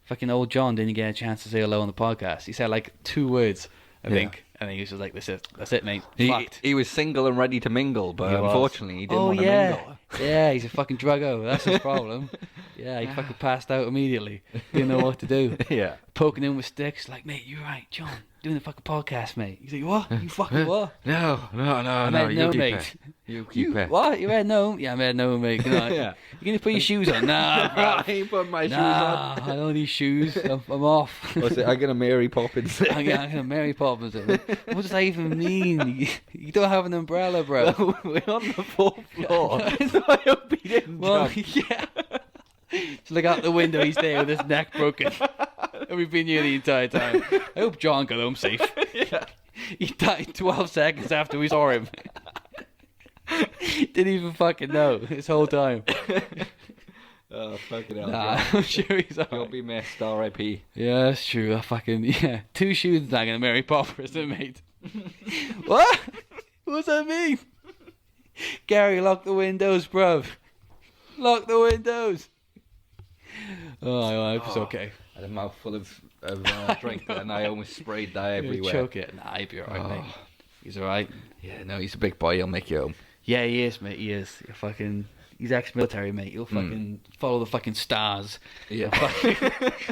fucking old John didn't get a chance to say hello on the podcast. He said like 2 words, I think, and then he was just like, that's it, mate. Fucked. He was single and ready to mingle, but He was. unfortunately he didn't Oh, want to yeah. mingle. Yeah, he's a fucking druggo. That's his problem. Yeah, he fucking passed out immediately. Didn't know what to do. Yeah. Poking him with sticks, like, mate, you're right, John. Doing the fucking podcast, mate. He's like, what? You fucking what? No, meant you no, keep mate. it. You keep it. What? You read no? Yeah, I read no, mate. Good night. Yeah. You gonna put your shoes on? Nah, bro. I ain't put my shoes Nah, on. I don't need shoes. I'm off. What's it? I'm gonna Mary Poppins. I'm gonna Mary Poppins. What does that even mean? You don't have an umbrella, bro. We're on the 4th floor. So I hope he didn't Well, jump. yeah. Just look out the window. He's there with his neck broken. And we've been here the entire time. I hope John got home safe. Yeah. He died 12 seconds after we saw him. Didn't even fucking know this whole time. Oh, fucking hell. Nah, John. I'm sure he's You'll alright. be missed, R.I.P. Yeah, that's true. I fucking, yeah. 2 shoes is not gonna Mary Poppins, mate. What? What's that mean? Gary, lock the windows, bruv. Lock the windows. Oh, I hope it's okay. I had a mouthful of drink and I almost sprayed that You'll everywhere. choke it. Nah, he'll be alright, mate. He's alright. Yeah, no, he's a big boy. He'll make you home. Yeah, he is, mate. He is. He's ex-military, mate. He'll fucking follow the fucking stars. Yeah.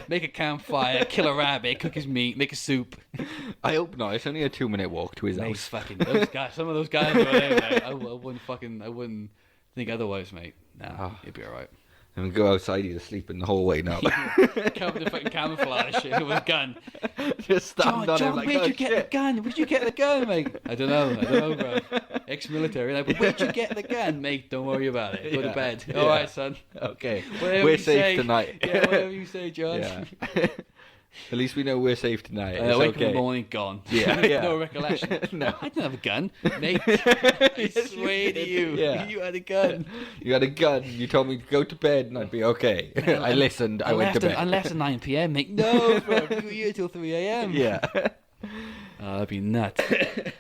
Make a campfire, kill a rabbit, cook his meat, make a soup. I hope not. It's only a 2-minute walk to his Mate, house. fucking those guys. Some of those guys over there, mate. I wouldn't think otherwise, mate. Nah, Oh. he'd be alright. And go outside, he's asleep in the hallway now. Covered in fucking camouflage with a gun. Just stand on John, him like, where'd oh, you get shit. the gun? Where'd you get the gun, mate? I don't know, bro. Ex-military. Like, but where'd you get the gun, mate? Don't worry about it. Go to Yeah. bed. Yeah. All right, son. Okay, Whatever we're you safe say. tonight. Yeah, whatever you say, John. Yeah. At least we know we're safe tonight. It's Wake up in okay. the morning, gone. Yeah, yeah. No recollection. No. I didn't have a gun, mate. I Yes, you swear to did. you, Yeah. you had a gun. You had a gun. You told me to go to bed, and I'd be okay. I listened. I went to bed. I left at 9 p.m. Mate, no, bro, you were here till 3 a.m. Yeah. Oh, that'd be nuts.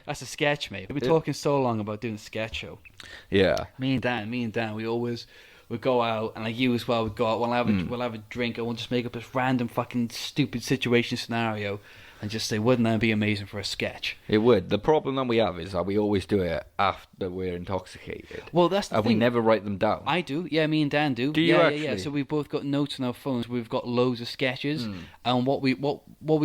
That's a sketch, mate. We've been talking so long about doing a sketch show. Yeah. Me and Dan, we'd go out, and like you as well, we'd go out, we'll have a drink, and we'll just make up this random fucking stupid situation scenario, and just say, wouldn't that be amazing for a sketch? It would. The problem that we have is that we always do it after we're intoxicated. Well, that's the and thing. we never write them down. I do. Yeah, me and Dan do. Do you yeah, actually? Yeah. So we've both got notes on our phones. We've got loads of sketches. And what we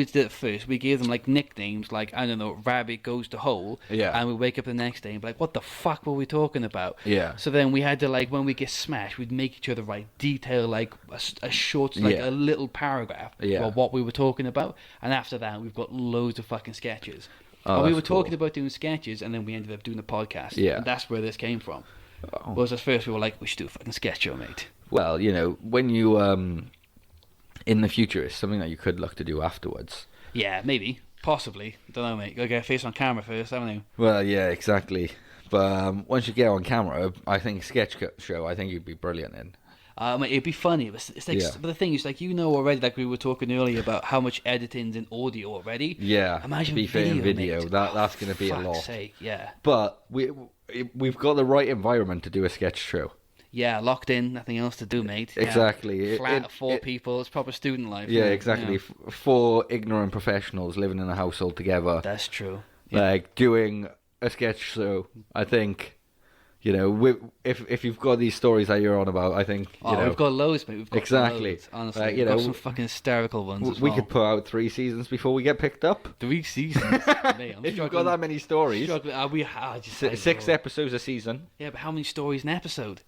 did at first, we gave them like nicknames, like, I don't know, Rabbit Goes to Hole. Yeah. And we wake up the next day and be like, what the fuck were we talking about? Yeah. So then we had to, like, when we get smashed, we'd make each other write detail, like a short, like Yeah. a little paragraph Yeah. of what we were talking about. And after that, we've got loads of fucking sketches. Oh, and we that's were talking cool. about doing sketches, and then we ended up doing a podcast. Yeah. And that's where this came from. Oh. Whereas at first we were like, we should do a fucking sketch show, mate. Well, you know, when you in the future, it's something that you could look to do afterwards. Yeah, maybe. Possibly. Don't know, mate. Gotta get a face on camera first, haven't you? Well, yeah, exactly. But once you get on camera, I think sketch show. I think you'd be brilliant in. It'd be funny, but it's like, Yeah. but the thing is, like, you know already, like we were talking earlier about how much editing's in audio already. Yeah. Imagine be fair in video. mate. That's going to be a Fuck's lot. sake, yeah. But we've got the right environment to do a sketch show. Yeah, locked in, nothing else to do, mate. Yeah. Exactly. Flat of four people, it's proper student life. Yeah, isn't it? exactly. Yeah. Four ignorant professionals living in a household together, That's true. Yeah. like doing a sketch show. I think, you know, if you've got these stories that you're on about, I think you know we've got loads, mate. We've got Exactly. loads, honestly. Like, you we've got know, some fucking hysterical ones as we well. could put out 3 seasons before we get picked up. 3 seasons. Mate, I'm If you've got struggling- that many stories, struggling. I 6 know. episodes a season. Yeah, but how many stories an episode?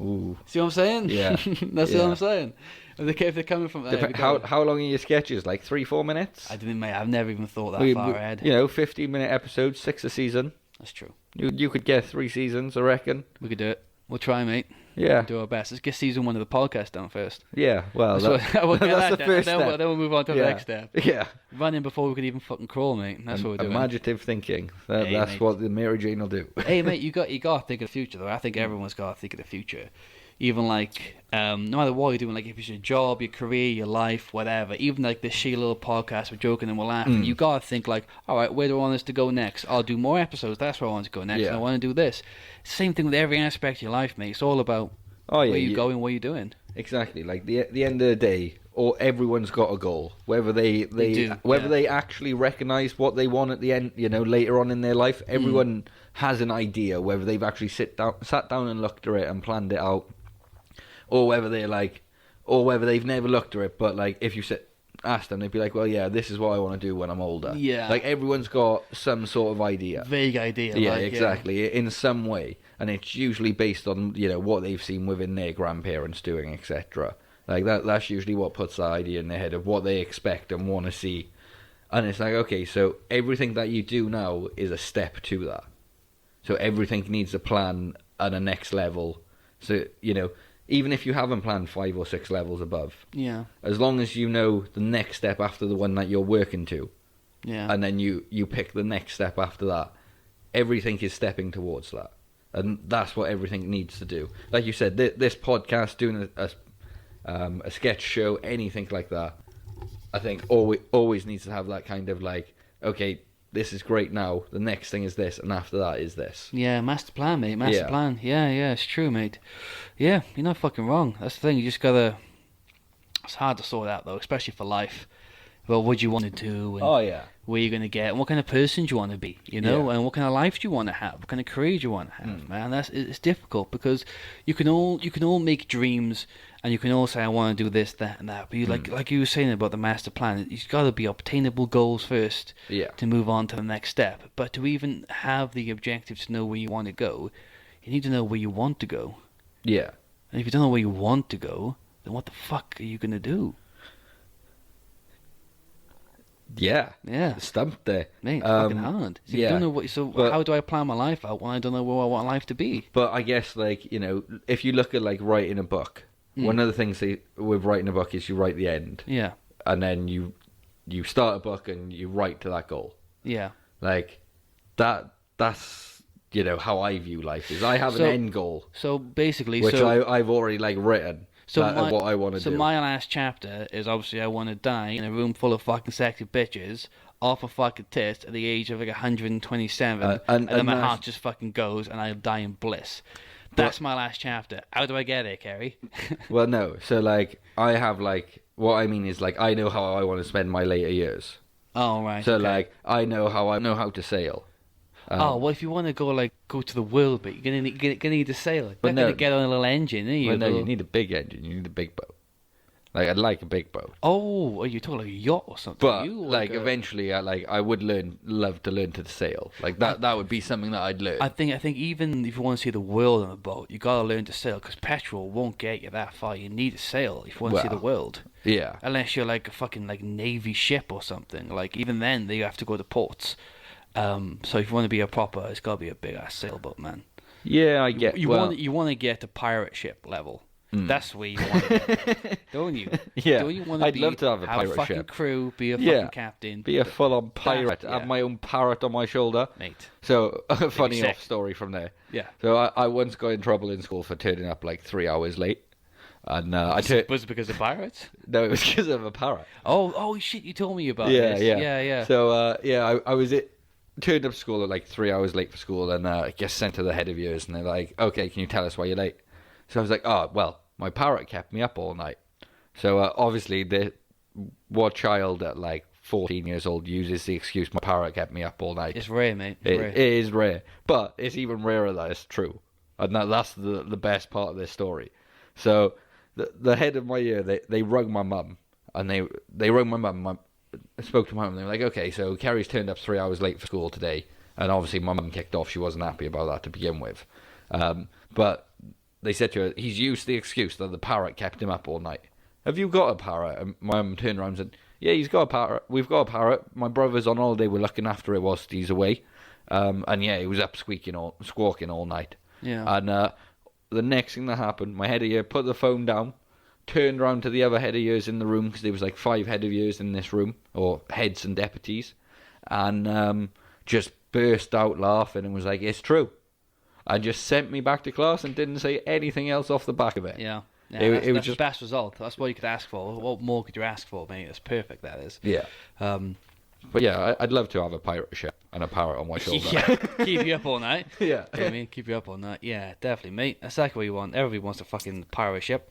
Ooh. See what I'm saying? Yeah. That's Yeah. what I'm saying. If they're coming from there, How long are your sketches? Like 3-4 minutes? I didn't, mate. I've never even thought that We- far we- ahead. You know, 15-minute episodes, 6 a season. That's true. You could get 3 seasons, I reckon. We could do it. We'll try, mate. Yeah. Do our best. Let's get season 1 of the podcast done first. Yeah, well, We'll get that's that the done, first then, step. then we'll move on to the Yeah. next step. Yeah. Running before we could even fucking crawl, mate. That's what we're doing. Imaginative thinking. Hey, That's mate. what the Mary Jane will do. Hey, mate, you got to think of the future, though. I think everyone's got to think of the future. Even like, no matter what you're doing, like if it's your job, your career, your life, whatever. Even like this shitty little podcast, we're joking and we're laughing. You gotta think like, all right, where do I want us to go next? I'll do more episodes. That's where I want to go next. Yeah. And I want to do this. Same thing with every aspect of your life, mate. It's all about Oh yeah, where you're going, what you're doing. Exactly. Like the end of the day, or everyone's got a goal. Whether they do, whether yeah. they actually recognise what they want at the end, you know, later on in their life, everyone has an idea. Whether they've actually sat down and looked at it and planned it out, or whether they've never looked at it, but like if you ask them, they'd be like, well, yeah, this is what I want to do when I'm older. Yeah. Like everyone's got some sort of idea. Vague idea. Yeah, like, exactly. In some way, and it's usually based on, you know, what they've seen within their grandparents doing, etc. Like that's usually what puts that idea in their head of what they expect and want to see. And it's like, okay, so everything that you do now is a step to that. So everything needs a plan and a next level. So, you know, even if you haven't planned 5 or 6 levels above, Yeah. as long as you know the next step after the one that you're working to, Yeah. and then you pick the next step after that, everything is stepping towards that. And that's what everything needs to do. Like you said, this podcast, doing a sketch show, anything like that, I think always needs to have that kind of like, okay, this is great now, the next thing is this, and after that is this. Yeah, master plan, mate. Master Yeah. plan. Yeah, it's true, mate. Yeah, you're not fucking wrong. That's the thing. You just gotta. It's hard to sort out though, especially for life. Well, what do you want to do? And yeah. where you're gonna get, and what kind of person do you want to be? You know, Yeah. and what kind of life do you want to have? What kind of career do you want to have? Man, it's difficult because you can all make dreams, and you can all say I want to do this, that, and that. But you like you were saying about the master plan, it's got to be obtainable goals first. Yeah. To move on to the next step. But to even have the objective to know where you want to go, you need to know where you want to go. Yeah. And if you don't know where you want to go, then what the fuck are you gonna do? Yeah. Yeah. Stumped there. Mate, it's fucking hard. So you yeah. don't know what. So But- how do I plan my life out when I don't know where I want life to be? But I guess, like, you know, if you look at, like, writing a book, one of the things with writing a book is you write the end. Yeah. and then you start a book and you write to that goal. Yeah. Like that's how I view life is. I have an end goal. So basically, which I've already like written. So what I want to do. So my last chapter is obviously I want to die in a room full of fucking sexy bitches off a fucking tits at the age of like 127, and then my heart just fucking goes and I die in bliss. That's my last chapter. How do I get it, Kerry? Well, no. So like I have like what I mean is like I know how I want to spend my later years. Oh right. So okay. like I know how to sail. Well, if you want to go to the world, but you're gonna need to sail. You're But not gonna get on a little engine, are you? Well, no, you need a big engine. You need a big boat. Like I'd like a big boat. Oh, are you talking like a yacht or something? But eventually, I would love to learn to sail. Like that would be something that I'd learn. I think even if you want to see the world on a boat, you gotta learn to sail because petrol won't get you that far. You need to sail if you want to see the world. Yeah. Unless you're like a fucking like Navy ship or something. Like even then, you have to go to ports. So if you want to be a proper, it's got to be a big ass sailboat, man. Yeah, I get. You want to get to pirate ship level. That's where you want to get, don't you? Yeah. Don't you want to I'd love to have a pirate fucking ship. Crew, be a fucking captain, be a full-on pirate. Have my own parrot on my shoulder, mate. So a funny off story from there. Yeah. So I once got in trouble in school for turning up like 3 hours late, and was it because of pirates? No, it was because of a parrot. Oh shit! You told me about this. Yeah. So I was turned up to school at like 3 hours late for school, and I get sent to the head of years, and they're like, "Okay, can you tell us why you're late?" So I was like, "Oh, well, my parrot kept me up all night." So obviously, what child at like 14 years old uses the excuse "my parrot kept me up all night"? It's rare, mate. It is rare, but it's even rarer that it's true, and that's the best part of this story. So the head of my year, they rung my mum, and they rung my mum. I spoke to my mum, and they were like, "Okay, so Kerry's turned up 3 hours late for school today," and obviously my mum kicked off. She wasn't happy about that to begin with, but they said to her, "He's used the excuse that the parrot kept him up all night. Have you got a parrot?" And my mum turned around and said, "Yeah, he's got a parrot. We've got a parrot. My brother's on holiday. We're looking after it whilst he's away." And yeah, he was up squawking all night. Yeah. And the next thing that happened, my head of year put the phone down, turned around to the other head of years in the room, because there was like 5 head of years in this room, or heads and deputies, and just burst out laughing and was like, "It's true." And just sent me back to class and didn't say anything else off the back of it. Yeah. It was that's just the best result. That's what you could ask for. What more could you ask for, mate? That's perfect, that is. Yeah. But yeah, I'd love to have a pirate ship and a parrot on my shoulder. Yeah, keep you up all night. Yeah. You know what I mean? Keep you up all night. Yeah, definitely, mate. That's exactly what you want. Everybody wants a fucking pirate ship.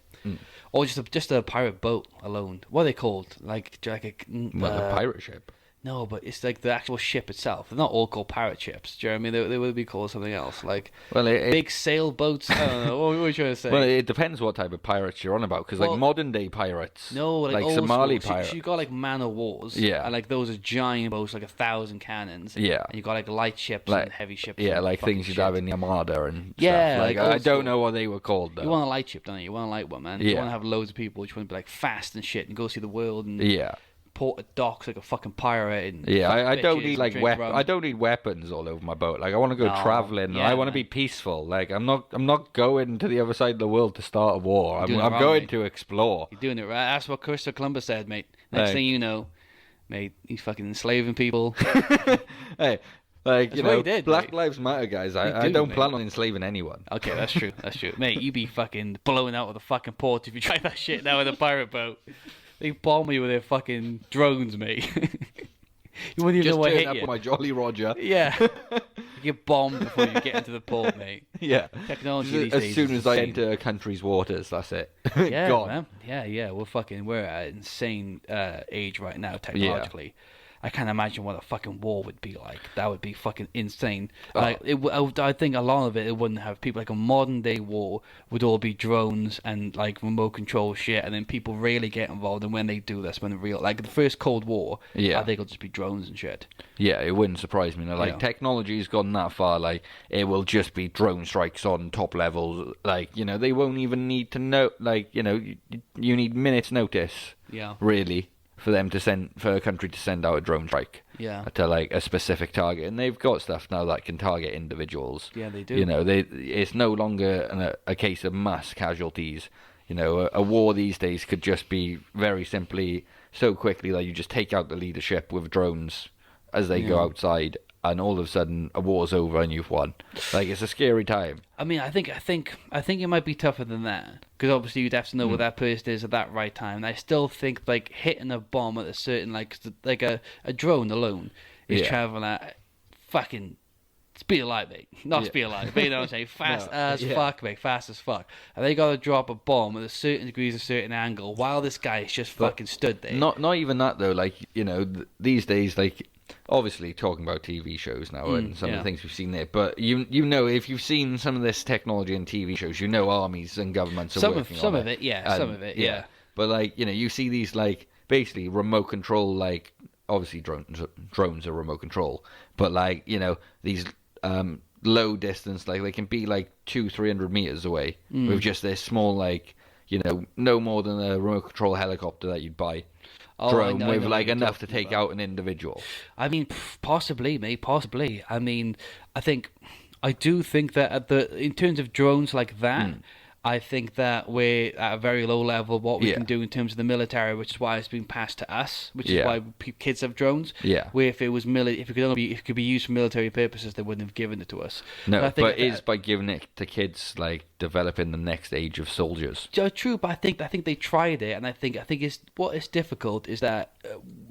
Or just a pirate boat alone. What are they called? Like a pirate ship. No, but it's like the actual ship itself. They're not all called pirate ships. Do you know what I mean? They would be called something else. Like big sailboats. I don't know. What are you trying to say? Well, it depends what type of pirates you're on about. Because like modern day pirates. No, like Somali pirates. So you got like man of wars. Yeah. And like those are giant boats, like 1,000 cannons. Yeah. And you got like light ships and heavy ships. Yeah, and like things you'd have in the Armada and yeah, stuff. Like I don't know what they were called though. You want a light ship, don't you? You want a light one, man. You want to have loads of people. You want to be like fast and shit and go see the world and port at docks like a fucking pirate. And I don't need like I don't need weapons all over my boat. Like I want to go traveling. I want to be peaceful. Like I'm not going to the other side of the world to start a war. I'm going to explore. You're doing it right. That's what Christopher Columbus said, mate. Next thing you know, mate, he's fucking enslaving people. Hey. Like, that's what he did, Black Lives Matter, guys. I don't plan on enslaving anyone. Okay, that's true. That's true. Mate, you be fucking blowing out of the fucking port if you try that shit now with a pirate boat. They bomb you with their fucking drones, mate. You wouldn't even know what hit you. Just turn up my Jolly Roger. Yeah. You get bombed before you get into the port, mate. Yeah. Technology these as days soon is as I enter a country's waters, that's it. Yeah, Gone. man. Yeah. We're at an insane age right now, technologically. Yeah. I can't imagine what a fucking war would be like. That would be fucking insane. Like, I think a lot of it wouldn't have people. Like a modern day war would all be drones and like remote control shit, and then people really get involved. And when they do, that's when the real, like the first Cold War, I think it'll just be drones and shit. Yeah, it wouldn't surprise me. Like technology's gone that far. Like it will just be drone strikes on top levels. Like they won't even need to know. Like you need minutes notice. Yeah. Really. For a country to send out a drone strike to like a specific target, and they've got stuff now that can target individuals. Yeah, they do. It's no longer a case of mass casualties. You know, a war these days could just be very simply so quickly that you just take out the leadership with drones as they go outside, and all of a sudden a war's over and you've won. Like, it's a scary time. I mean, I think it might be tougher than that, because obviously you'd have to know where that person is at that right time. And I still think like hitting a bomb at a certain like a drone alone is traveling at fucking speed of light, mate. Not speed of light, but you know what I'm saying? Fast as fuck, mate. Fast as fuck. And they got to drop a bomb at a certain degrees, a certain angle, while this guy is just fucking stood there. Not even that though. Like, you know, these days, like, obviously talking about TV shows now and some of the things we've seen there, but you know, if you've seen some of this technology in TV shows, you know, armies and governments are working on it. Some of it, yeah. But like, you know, you see these like basically remote control, like obviously drones are remote control, but like, you know, these low distance, like they can be like 200-300 meters away with just this small, like, you know, no more than a remote control helicopter that you'd buy. Drone with like enough to take out an individual. I mean, possibly, mate, possibly. I mean, I do think that in terms of drones like that, I think that we're at a very low level of what we can do in terms of the military, which is why it's been passed to us, which is why kids have drones. Yeah. Where if it was if it could be used for military purposes, they wouldn't have given it to us. No, but it's by giving it to kids, like developing the next age of soldiers. True, but I think they tried it, and I think it's difficult is that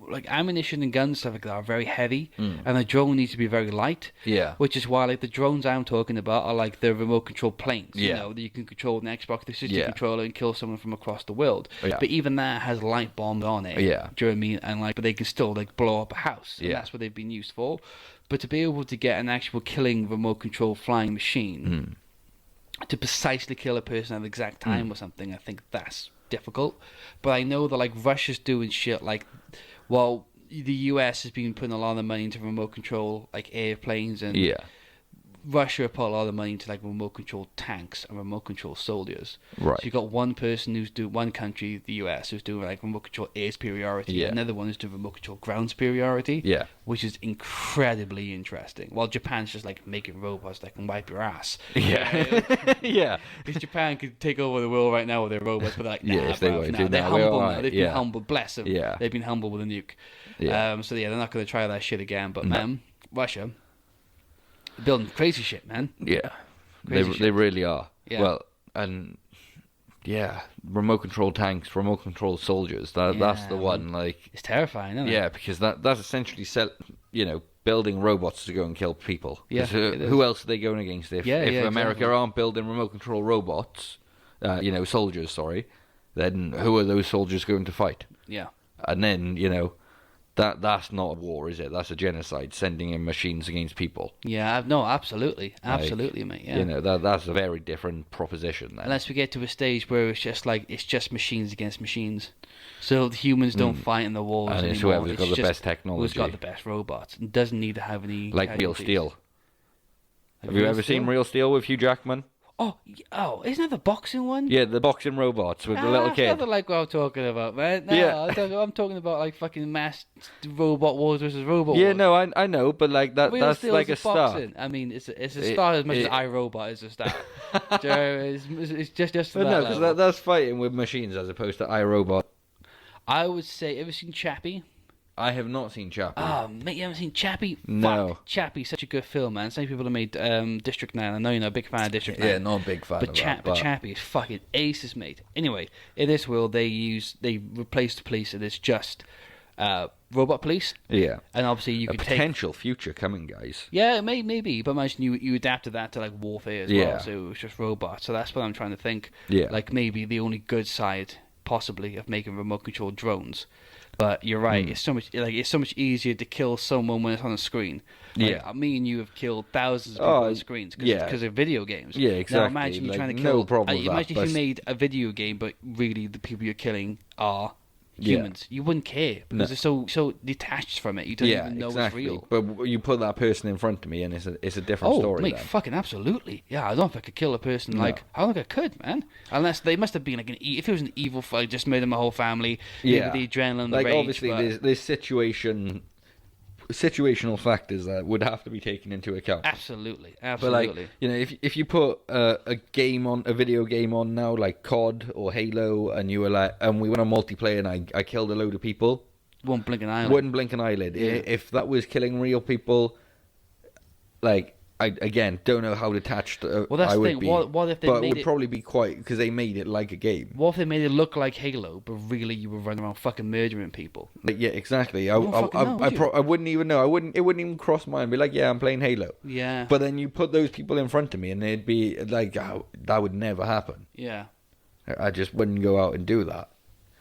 like ammunition and guns stuff like that are very heavy, and the drone needs to be very light. Yeah. Which is why like the drones I'm talking about are like the remote control planes. You know, that you can control an Xbox 360 controller and kill someone from across the world. But even that has light bombs on it. Yeah. Do you know what I mean? And like, but they can still like blow up a house. And that's what they've been used for. But to be able to get an actual killing remote control flying machine to precisely kill a person at the exact time or something, I think that's difficult. But I know that like Russia's doing shit like, well, the US has been putting a lot of money into remote control like airplanes, and Russia put a lot of money into like remote control tanks and remote control soldiers. Right. So you got one person who's doing one country, the US, who's doing like remote control air superiority. Another one who's doing remote control ground superiority. Yeah. Which is incredibly interesting. While Japan's just like making robots that can wipe your ass. Yeah. Yeah. Because Japan could take over the world right now with their robots, but like, nah, they're humble now. They've been humble. Bless them. Yeah. They've been humble with a nuke. Yeah. So yeah, they're not going to try that shit again. But man, Russia. Building crazy shit, man. Yeah, they really are. Yeah. Well, and remote control tanks, remote control soldiers. That's the one. Like, it's terrifying, isn't it? Yeah, because that's essentially building robots to go and kill people. Yeah, who else are they going against if America aren't building remote control robots? Soldiers. Sorry, then who are those soldiers going to fight? Yeah, and then That's not a war, is it? That's a genocide, sending in machines against people. Yeah, no, absolutely, mate. Yeah, that's a very different proposition. Then. Unless we get to a stage where it's just machines against machines, so the humans don't fight in the wars anymore. And it's whoever's got the best technology, who's got the best robots, and doesn't need to have any Real Steel. Have you ever seen Real Steel with Hugh Jackman? Oh, isn't that the boxing one? Yeah, the boxing robots with the little kid. That's not like what I'm talking about, man. No, I'm talking about like fucking mass robot wars versus robot wars. Yeah, no, I know, but like that's like a start. I mean, it's a start as much as iRobot is a start. It's just that no, because that's fighting with machines as opposed to iRobot. I would say, ever seen Chappie? I have not seen Chappie. Oh, mate, you haven't seen Chappie? No. Fuck, Chappie's such a good film, man. Some people have made District 9. I know you're not a big fan of District 9. Yeah, not a big fan of that. But Chappie is fucking aces, mate. Anyway, in this world, they replaced the police, and it's just robot police. Yeah. And obviously you could take... potential future coming, guys. Yeah, maybe. But imagine you adapted that to like warfare as well. So it was just robots. So that's what I'm trying to think. Yeah. Like maybe the only good side, possibly, of making remote-controlled drones. But you're right. It's so much easier to kill someone when it's on a screen. Like, me and you have killed thousands of people on screens because of video games. Yeah, exactly. Now imagine you trying to kill. No problem with imagine if you made a video game, but really the people you're killing are humans. You wouldn't care because they're so detached from it. You don't even know it's real. But you put that person in front of me, and it's a different story. Oh, mate, fucking absolutely. Yeah, I don't know if I could kill a person. Like, I don't think I could, man. Unless they must have been like if it was an evil fight, just made them a whole family. Yeah, the adrenaline, the rage. Like obviously, this situation situational factors that would have to be taken into account. Absolutely. But like, you know, if you put a video game on now, like COD or Halo, and you were like, and we went on multiplayer, and I killed a load of people, wouldn't blink an eyelid. Wouldn't blink an eyelid. Yeah. If that was killing real people, like, I again don't know how detached Well, that's I the would thing. be. What if they but made it would it? probably be quite, because they made it like a game. What if they made it look like Halo, but really you were running around fucking murdering people? Like, yeah, exactly. won't fucking know, would you? I wouldn't even know. It wouldn't even cross my mind. Be like, yeah, I'm playing Halo. Yeah. But then you put those people in front of me, and they'd be like, oh, that would never happen. Yeah. I just wouldn't go out and do that.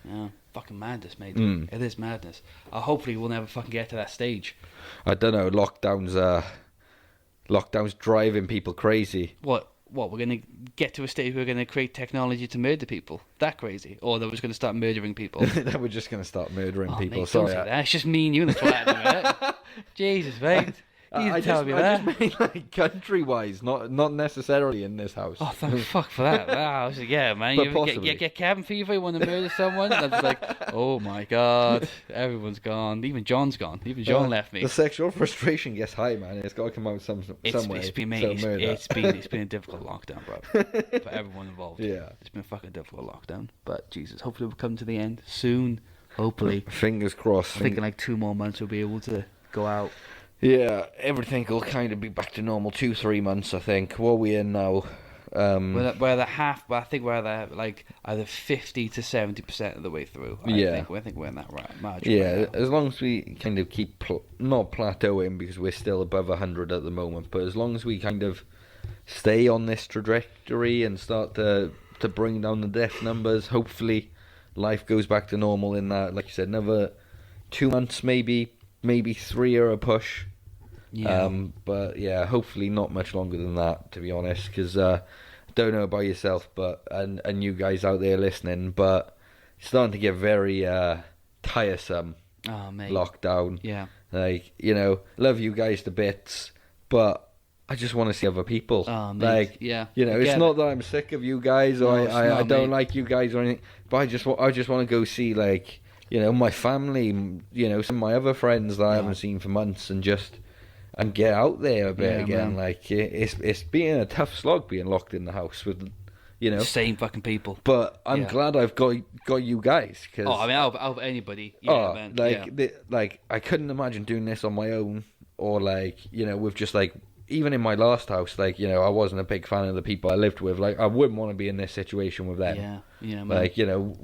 Yeah. Fucking madness, mate. Mm. It is madness. Hopefully we'll never fucking get to that stage. I don't know. Lockdown's driving people crazy. What? We're gonna get to a stage where we're gonna create technology to murder people? That crazy? Or that we're just gonna start murdering people? That we're just gonna start murdering people. Mate, Sorry. don't say that. It's just me and you in the flat, right? Jesus, mate. You I tell just me that. mean like country-wise, not necessarily in this house. Oh, thank fuck for that. Wow, yeah, man. But You possibly. get cabin fever, you want to murder someone? That's like, oh my god, everyone's gone. Even John's gone. Even John left me. The sexual frustration gets high, man. It's got to come out some way. It's been, So mate, murder. it's been a difficult lockdown, bro, for everyone involved. Yeah. It's been a fucking difficult lockdown. But Jesus, hopefully we'll come to the end soon. Hopefully, Fingers crossed. I think in like 2 more months we'll be able to go out. Yeah, everything will kind of be back to normal. 2-3 months, I think. What are we in now? We're the half, but I think we're like either 50 to 70% of the way through. I think we're in that margin. Yeah, right now. as long as we kind of keep not plateauing, because we're still above 100 at the moment, but as long as we kind of stay on this trajectory and start to bring down the death numbers, hopefully life goes back to normal in that, like you said, another 2 months, maybe 3 are a push. Yeah. But yeah, hopefully not much longer than that, to be honest, because I don't know about yourself, but and you guys out there listening, but it's starting to get very tiresome. Oh, mate. Lockdown. Yeah. Like, you know, love you guys to bits, but I just want to see other people. Oh, mate. Like, yeah. you know, it's not that I'm sick of you guys, or No, it's I not, don't mate. like you guys or anything, but I just want to go see, like, you know, my family, you know, some of my other friends that I haven't seen for months, and get out there a bit again. Man. Like, it's been a tough slog being locked in the house with, you know, Same fucking people. but I'm glad I've got you guys. Cause, Oh, I mean, out of anybody. Yeah, man. like I couldn't imagine doing this on my own, or like, you know, with just like, even in my last house, like, you know, I wasn't a big fan of the people I lived with. Like, I wouldn't want to be in this situation with them. Yeah, man. Like, you know,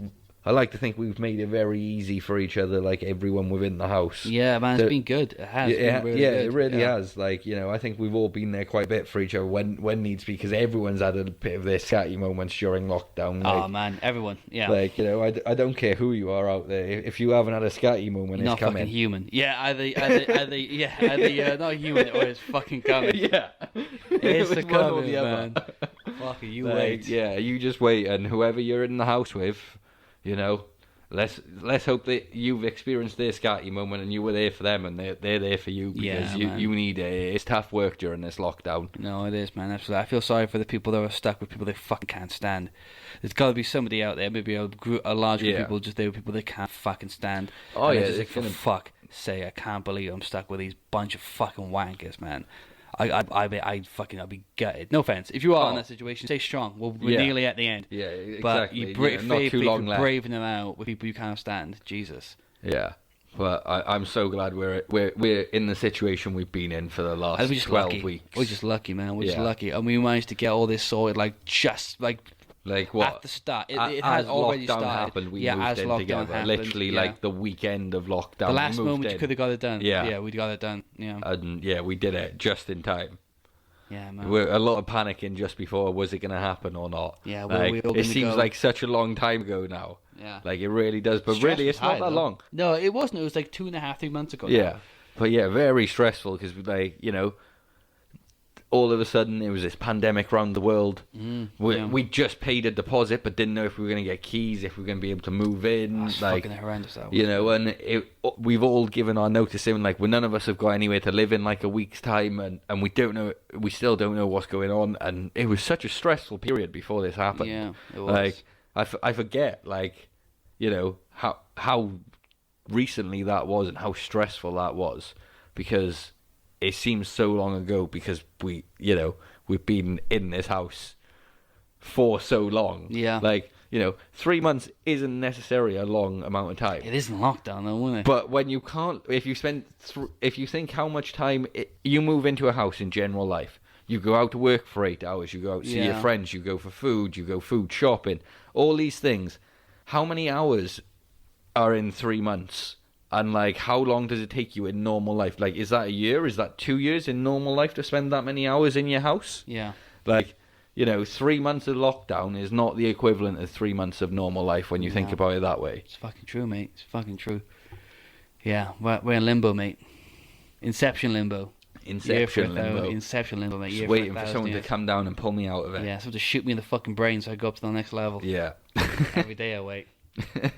I like to think we've made it very easy for each other, like everyone within the house. Yeah, man, it's been good. It has. Been really good. It really has. Like, you know, I think we've all been there quite a bit for each other when needs be, because everyone's had a bit of their scatty moments during lockdown. Like, Oh man, everyone. Yeah. like, you know, I don't care who you are out there. If you haven't had a scatty moment, You're not it's coming. fucking human. Yeah, either not human or it's fucking coming. Yeah, It's the one or coming, the other. man. Fucking you Like, wait. yeah, you just wait, and whoever you're in the house with, you know, let's hope that you've experienced their scatty moment and you were there for them, and they're there for you, because Yeah, man. you need it. It's tough work during this lockdown. No, it is, man. Absolutely. I feel sorry for the people that are stuck with people they fucking can't stand. There's got to be somebody out there, maybe a large group of people, just there with people they can't fucking stand. Oh, And yeah, they're just like, it's for gonna- fuck say, I can't believe I'm stuck with these bunch of fucking wankers, man. I'd be gutted. No offense. If you are in that situation, stay strong. We're nearly at the end. Yeah, exactly. But you not too long left. braving them out with people you can't stand. Jesus. Yeah, but I'm so glad we're in the situation we've been in for the last And we're just 12 lucky. weeks. We're just lucky, man. We're just Yeah. lucky, and we managed to get all this sorted, Like what? at the start. It as had already lockdown started. happened, we as moved in lockdown together. happened, Literally, like the weekend of lockdown. the last we moved moment you in. could have got it done. Yeah. we got it done. Yeah, And yeah, we did it just in time. yeah, man. We're a lot of panicking just before, was it going to happen or not? Yeah, like, we all it gonna seems go- like such a long time ago now. Yeah. Like, it really does, but Stress really was it's not high, that though. long. No, it wasn't. It was like 2.5, 3 months ago. Yeah, now. but yeah, very stressful, because like, you know, all of a sudden there was this pandemic around the world. We just paid a deposit, but didn't know if we were going to get keys, if we were going to be able to move in. That's like, fucking horrendous. That was. you know, and we've all given our notice in, like, none of us have got anywhere to live in like a week's time, and we still don't know what's going on, and it was such a stressful period before this happened. Yeah, it was. Like, I forget, like, you know, how recently that was and how stressful that was. because it seems so long ago because we've been in this house for so long. Yeah. Like, 3 months isn't necessarily a long amount of time. It isn't lockdown though, isn't it? But when you can't, if you think how much time you move into a house in general life, you go out to work for 8 hours, you go out to see your friends, you go for food, you go food shopping, all these things. How many hours are in 3 months? And, like, how long does it take you in normal life? Like, is that a year? Is that 2 years in normal life to spend that many hours in your house? Yeah. Like, 3 months of lockdown is not the equivalent of 3 months of normal life when you think about it that way. It's fucking true, mate. It's fucking true. Yeah, we're in limbo, mate. Inception limbo. Inception limbo. Inception limbo, mate. Just waiting for someone to come down and pull me out of it. Yeah, someone to shoot me in the fucking brain so I go up to the next level. Yeah. Every day I wait.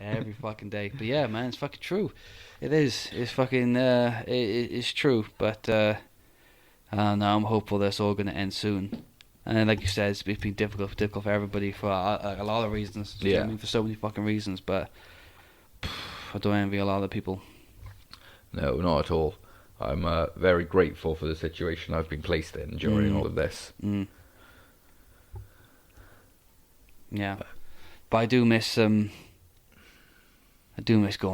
Every fucking day. But yeah, man, it's fucking true. It is. It's fucking. It's true. But no, I'm hopeful that's all going to end soon. And like you said, it's been difficult for everybody for a lot of reasons. Yeah. I mean, for so many fucking reasons. But I don't envy a lot of people. No, not at all. I'm very grateful for the situation I've been placed in during all of this. Mm. Yeah, but I do miss going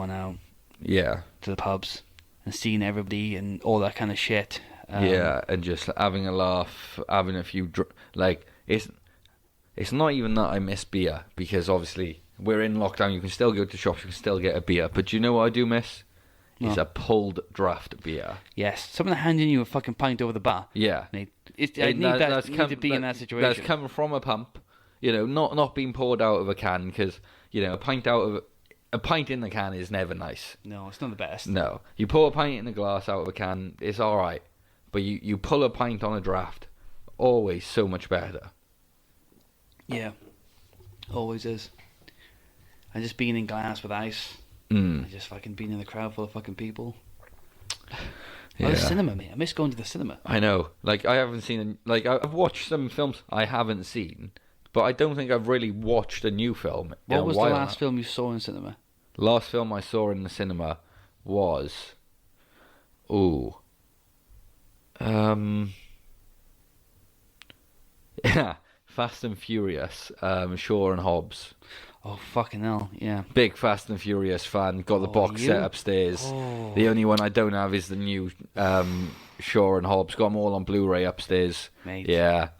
out. Yeah. To the pubs and seeing everybody and all that kind of shit. Yeah, and just having a laugh, having a few it's not even that I miss beer, because obviously we're in lockdown. You can still go to shops, you can still get a beer. But do you know what I do miss? It's a pulled draft beer. Yes, someone handing you a fucking pint over the bar. Yeah, I need to be in that situation. That's coming from a pump, not being poured out of a can, because a pint in the can is never nice. No, it's not the best. No, you pour a pint in a glass out of a can, it's all right, but you pull a pint on a draft, always so much better. Yeah, always is. And just being in glass with ice. And just fucking being in the crowd full of fucking people. Yeah. Oh, the cinema, mate. I miss going to the cinema. I know. Like, I haven't seen... Like, I've watched some films I haven't seen, but I don't think I've really watched a new film in a while. What was the last film you saw in cinema? Last film I saw in the cinema was... Yeah, Fast and Furious, Shaw and Hobbs. Oh, fucking hell, yeah. Big Fast and Furious fan. Got the box set upstairs. Oh. The only one I don't have is the new Shaw and Hobbs. Got them all on Blu-ray upstairs. Mate. Yeah.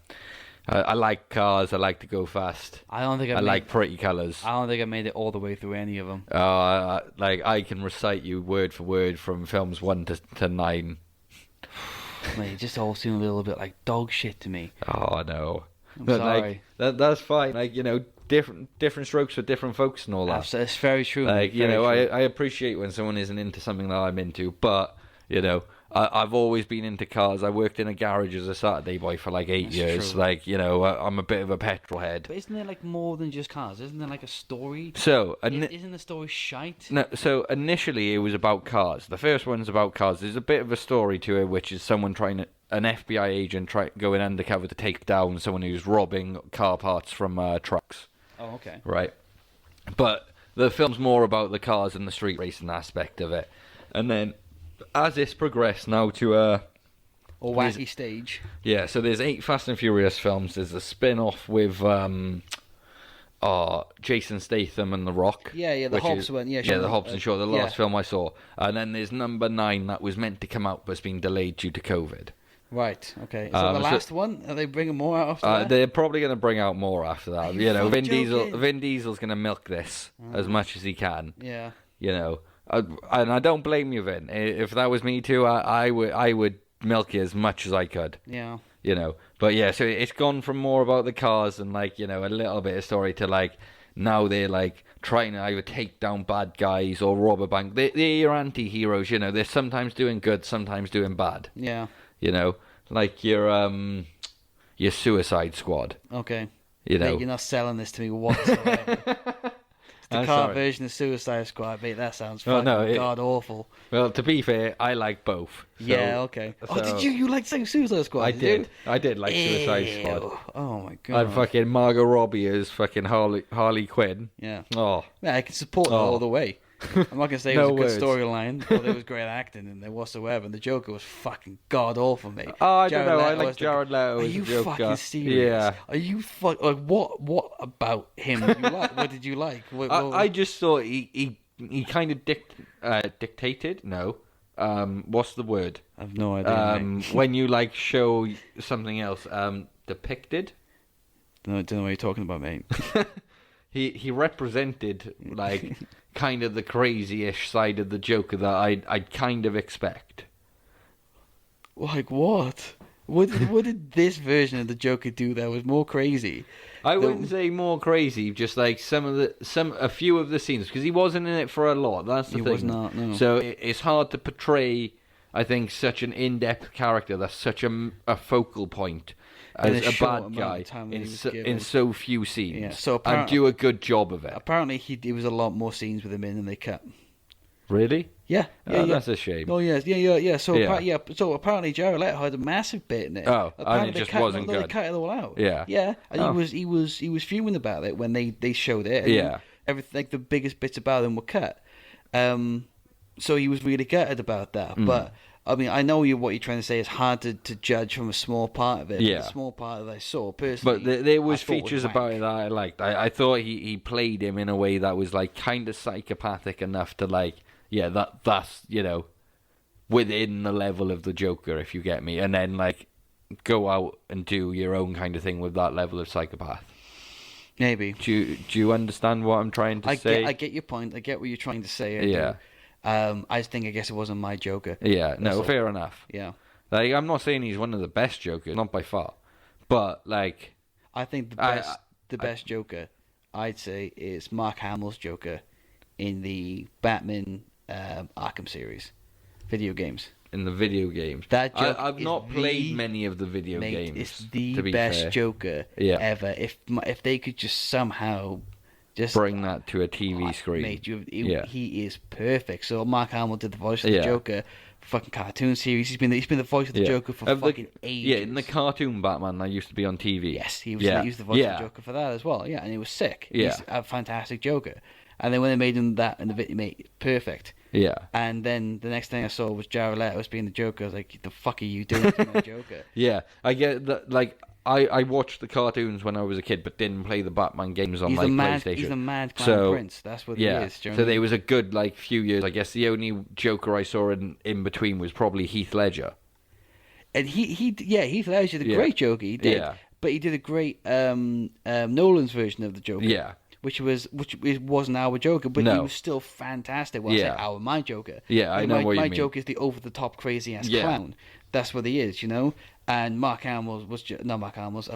I like cars. I like to go fast. I like pretty colours. I don't think I made it all the way through any of them. I can recite you word for word from films 1 to 9. Mate, it just all seemed a little bit like dog shit to me. Oh, no. I'm But sorry. that's fine. Like, different strokes for different folks and all that. It's very true. Like, very true. I appreciate when someone isn't into something that I'm into, but, I've always been into cars. I worked in a garage as a Saturday boy for like 8 years. True. Like, I'm a bit of a petrol head. But isn't there like more than just cars? Isn't there like a story? So, Isn't the story shite? No, so initially it was about cars. The first one's about cars. There's a bit of a story to it, which is someone an FBI agent going undercover to take down someone who's robbing car parts from trucks. Oh, okay. Right. But the film's more about the cars and the street racing aspect of it. And then, as it's progressed now to Or wacky stage. Yeah, so there's 8 Fast and Furious films. There's a spin-off with Jason Statham and The Rock. Yeah, the Hobbs one. Yeah, the Hobbs and Shaw, the last yeah. film I saw. And then there's number 9 that was meant to come out but's been delayed due to COVID. Right, okay. Is that the last one? Are they bringing more out after that? They're probably going to bring out more after that. fucking joking? Vin Diesel's going to milk this as much as he can. Yeah. And I don't blame you, Vin. If that was me too, I would milk it as much as I could. Yeah. But yeah, so it's gone from more about the cars and like, a little bit of story to like, now they're like trying to either take down bad guys or rob a bank. They're your anti-heroes, they're sometimes doing good, sometimes doing bad. Yeah. Like your Suicide Squad. Okay. Mate, you're not selling this to me whatsoever. The car version of Suicide Squad, mate, that sounds fucking god awful. Well, to be fair, I like both. So, yeah, okay. Oh, did you? You like saying Suicide Squad? I did. I did like Suicide Squad. Oh my god. And fucking Margot Robbie as fucking Harley Quinn. Yeah. Oh. Yeah, I can support that all the way. I'm not gonna say it No was a good words. storyline, or there was great acting in there whatsoever. And the Joker was fucking god awful, mate. Oh, I don't Jared know. I Leto like was the- Jared Leto Are as a you Joker. fucking serious? Yeah. Are you like what about him did you like? What did you like? I just thought he kind of dictated. No. What's the word? I have no idea. Mate. When you like show something else, depicted. Don't know what you're talking about, mate. He represented like kind of the crazy-ish side of the Joker that I'd kind of expect. Like what? What did this version of the Joker do that was more crazy? I wouldn't say more crazy, just like a few of the scenes, because he wasn't in it for a lot. That's the He thing. was not, no. So it's hard to portray, I think, such an in-depth character that's such a focal point In as a a short bad amount guy of time that he in was given. so few scenes. Yeah, so and apparently- do a good job of it. Apparently, he was a lot more scenes with him in than they cut. Really? Yeah, Oh, that's a shame. Oh yes, yeah. So Yeah. So apparently Jared Leto had a massive bit in it. Oh, and apparently it just they cut, wasn't no, They good. cut it all out. Yeah. Yeah, and Oh. he was fuming about it when they showed it. And Yeah. everything, like the biggest bits about him were cut. So he was really gutted about that. Mm. But I mean, I know what you're trying to say. It's hard to judge from a small part of it. Yeah. The small part that I saw personally. But there was I thought features wank. about it that I liked. I thought he played him in a way that was like kind of psychopathic enough to like, yeah, that's within the level of the Joker, if you get me, and then like go out and do your own kind of thing with that level of psychopath. Maybe. Do you understand what I'm trying to say? I get your point. I get what you're trying to say. I Yeah. do. I guess it wasn't my Joker. Yeah, That's no, all. fair enough. Yeah. Like, I'm not saying he's one of the best Jokers, not by far, but like, I think I- the best Joker, I'd say, is Mark Hamill's Joker in the Batman Arkham series video games. in the video games, That joke I've is not played the- many of the video Mate, games. it's the to be best fair. Joker Yeah. ever. If they could just somehow just Bring that to a TV screen. Mate, Yeah. he is perfect. So Mark Hamill did the voice of Yeah. the Joker, fucking cartoon series. He's been the voice of the Yeah. Joker for Of the- fucking ages. Yeah, in the cartoon Batman that used to be on TV. Yes, he was Yeah. he used the voice Yeah. of the Joker for that as well. Yeah, and he was sick. Yeah. He's a fantastic Joker. And then when they made him that in the video, mate, perfect. Yeah. And then the next thing I saw was Jared Leto as being the Joker. I was like, the fuck are you doing to my Joker? Yeah, I get that. Like, I watched the cartoons when I was a kid, but didn't play the Batman games on He's like a mad, PlayStation. he's a mad clown So, prince. That's what yeah, he is. Do you know so what I there mean? was a good like few years. I guess the only Joker I saw in between was probably Heath Ledger. And Heath Ledger did a Yeah. great Joker. He did, Yeah. but he did a great Nolan's version of the Joker. Yeah. Which wasn't our Joker, but he No. was still fantastic. Well, Yeah. I say my Joker. Yeah, I know my, what you my mean. Joker is the over the top crazy ass Yeah. clown. That's what he is, you know. And Mark Hamill's not Mark Hamill's.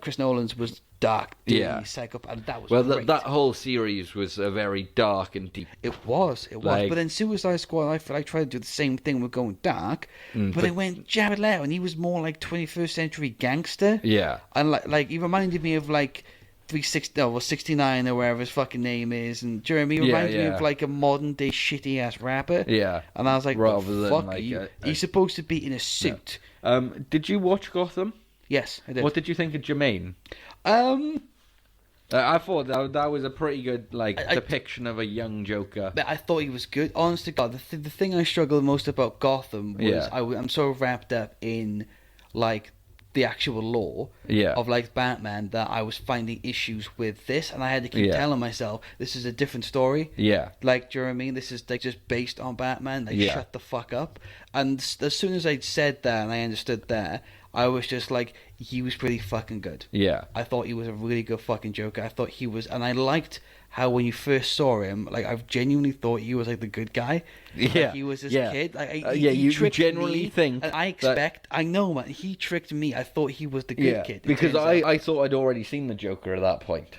Chris Nolan's was dark, dirty, Yeah. psychopath. And that was Well, great. that whole series was a very dark and deep. It was. Like- But then Suicide Squad, I feel like tried to do the same thing with going dark, but it went Jared Leto, and he was more like 21st century gangster. Yeah. And like he reminded me of like 69 or whatever his fucking name is, and Jeremy reminded me yeah. of like a modern day shitty ass rapper. Yeah. And I was like, Rather the than, fuck like, are you? a- He's supposed to be in a suit. Did you watch Gotham? Yes, I did. What did you think of Jermaine? Um, I thought that was a pretty good like I- depiction of a young Joker. but I thought he was good. Honest to God, the thing I struggled most about Gotham was Yeah. I'm so wrapped up in like the actual lore Yeah. of like Batman that I was finding issues with this, and I had to keep Yeah. telling myself this is a different story. Yeah. Like, do you know what I mean? This is like just based on Batman. Like, Yeah. shut the fuck up. And as soon as I said that and I understood that, I was just like, he was pretty fucking good. Yeah. I thought he was a really good fucking Joker. I thought he was, and I liked how when you first saw him, like I genuinely thought he was like the good guy. Like, Yeah, he was this yeah. kid. Like, Yeah, he you tricked generally me, think and I that- I know, man. He tricked me. I thought he was the good Yeah, kid. It because turns out- I thought I'd already seen the Joker at that point.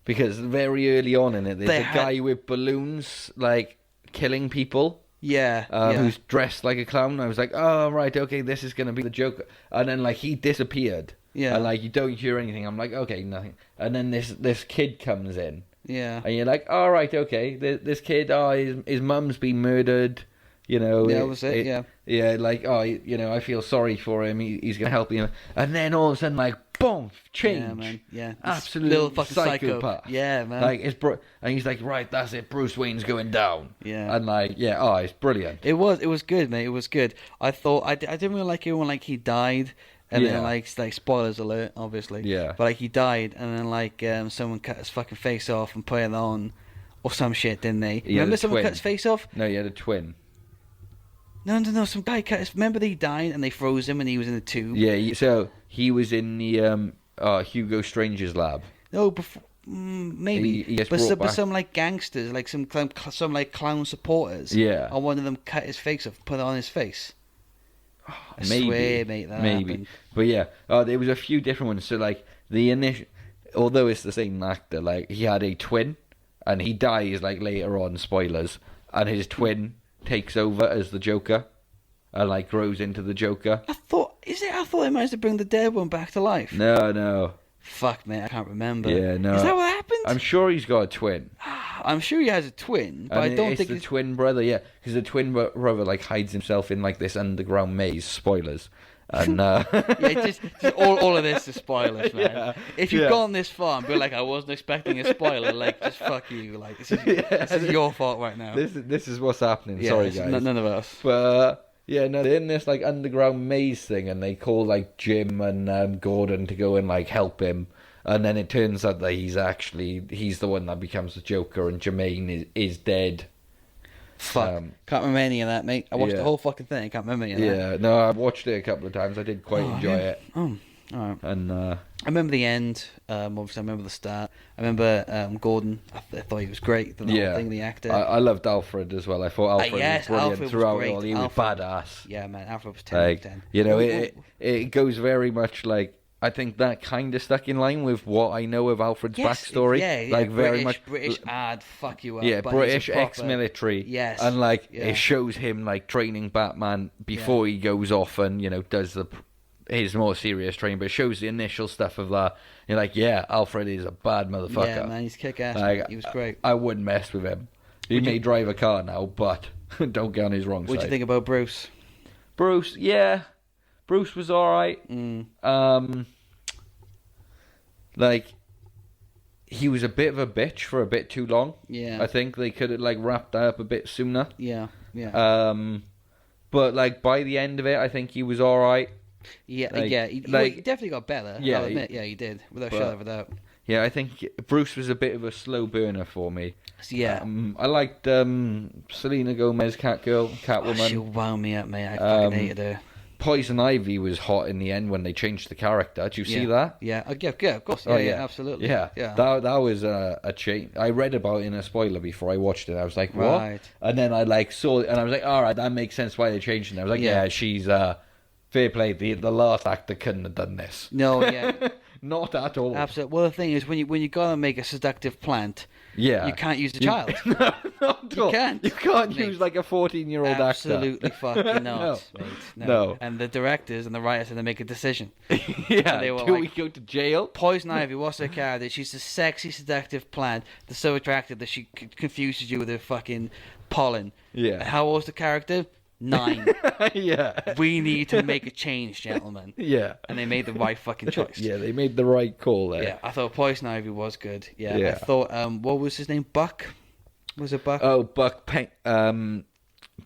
Because very early on in it, there's They a had- guy with balloons, like, killing people, yeah, who's dressed like a clown. I was like, oh, right, okay, this is going to be the Joker. And then, like, he disappeared. Yeah. And, like, you don't hear anything. I'm like, okay, nothing. And then this kid comes in. yeah. And you're like, all right, okay, this kid, his mum's been murdered. You know, Yeah, that was it, yeah. Yeah, like, I feel sorry for him. He's going to help you. And then all of a sudden, like, boom, change. Yeah, man. Yeah. Absolute little fucking psychopath. Psycho. Yeah, man. Like and he's like, right, that's it. Bruce Wayne's going down. Yeah. And like, yeah, oh, it's brilliant. It was good, mate. It was good. I thought I didn't really like it when like he died, and Yeah. then like spoilers alert, obviously. Yeah. But like he died, and then like someone cut his fucking face off and put it on, or some shit, didn't they? Yeah, Remember the someone twin. cut his face off? No, he had a twin. No. Some guy cut his. Remember he died and they froze him and he was in a tube. Yeah, so he was in the Hugo Strange's lab. No, before. Maybe, He gets but brought but back. some like gangsters, like some like clown supporters. Yeah. And one of them cut his face off, put it on his face. I Maybe, swear, mate, that happened. But yeah, there was a few different ones. So like the initial, although it's the same actor, like he had a twin, and he dies like later on. Spoilers, and his twin takes over as the Joker, and like grows into the Joker. I thought they managed to bring the dead one back to life. No. Fuck, mate, I can't remember. Yeah, no. Is that what happened? I'm sure he's got a twin. I'm sure he has a twin, but And I don't it's think the it's... twin brother. Yeah, because the twin brother like hides himself in like this underground maze. Spoilers. And Yeah, just all of this is spoilers, man. Yeah, If you've yeah. gone this far and be like, I wasn't expecting a spoiler, like, just fuck you. Like, this is your fault right now. this is what's happening. Yeah, Sorry, it's guys. none of us. But yeah, no, they're in this like underground maze thing, and they call like Jim and Gordon to go and like help him. And then it turns out that he's the one that becomes the Joker, and Jermaine is dead. Fuck. Can't remember any of that, mate. I watched yeah. the whole fucking thing. I can't remember any of that. Yeah, no, I watched it a couple of times. I did quite enjoy it. Oh, all right. And I remember the end. Obviously, I remember the start. I remember Gordon. I thought he was great. The whole thing, the actor. I loved Alfred as well. I thought Alfred yes, was brilliant Alfred was throughout great. it all. He Alfred- was badass. Yeah, man. Alfred was 10 out of 10. You know, it goes very much like, I think that kind of stuck in line with what I know of Alfred's backstory. Yeah, like very British ad, fuck you up. Yeah, but he's a British proper- ex-military. Yes. And like Yeah. it shows him like training Batman before he goes off and does his more serious training, but it shows the initial stuff of that. You're like, yeah, Alfred is a bad motherfucker. Yeah, man, he's kick ass. Like, He was great. I wouldn't mess with him. He may drive a car now, but don't get on his wrong What side. do you think about Bruce? Bruce, yeah, Bruce was alright. Like, he was a bit of a bitch for a bit too long. Yeah. I think they could have like wrapped that up a bit sooner. Yeah. But like by the end of it, I think he was all right. Yeah, Like- he like- definitely got better. Yeah, I'll admit, he did, without a but- shadow of a doubt. Yeah, I think Bruce was a bit of a slow burner for me. So, yeah, I liked Selena Gomez, Catwoman. she wound me up, mate. I fucking hated her. Poison Ivy was hot in the end when they changed the character. Did you see that? Yeah, yeah, of course. Yeah, absolutely. Yeah, yeah. That was a change. I read about it in a spoiler before I watched it. I was like, what? Right. And then I like saw it, and I was like, all right, that makes sense why they changed it. And I was like, Yeah. yeah, she's fair play. The last actor couldn't have done this. No, yeah, Not at all. absolutely. Well, the thing is, when you gotta make a seductive plant, Yeah. you can't use a child. No, not at all. can't, You can't mate. use like a 14-year-old actor. Absolutely fucking not, mate. No. And the directors and the writers had to make a decision. Yeah. they were Do like- we go to jail? Poison Ivy, what's her character? She's a sexy, seductive plant that's so attractive that she confuses you with her fucking pollen. Yeah. How old's the character? 9. Yeah. We need to make a change, gentlemen. Yeah. And they made the right fucking choice. Yeah, they made the right call there. Yeah, I thought Poison Ivy was good. Yeah. Yeah. I thought, what was his name? Buck? Was it Buck? Oh, Buck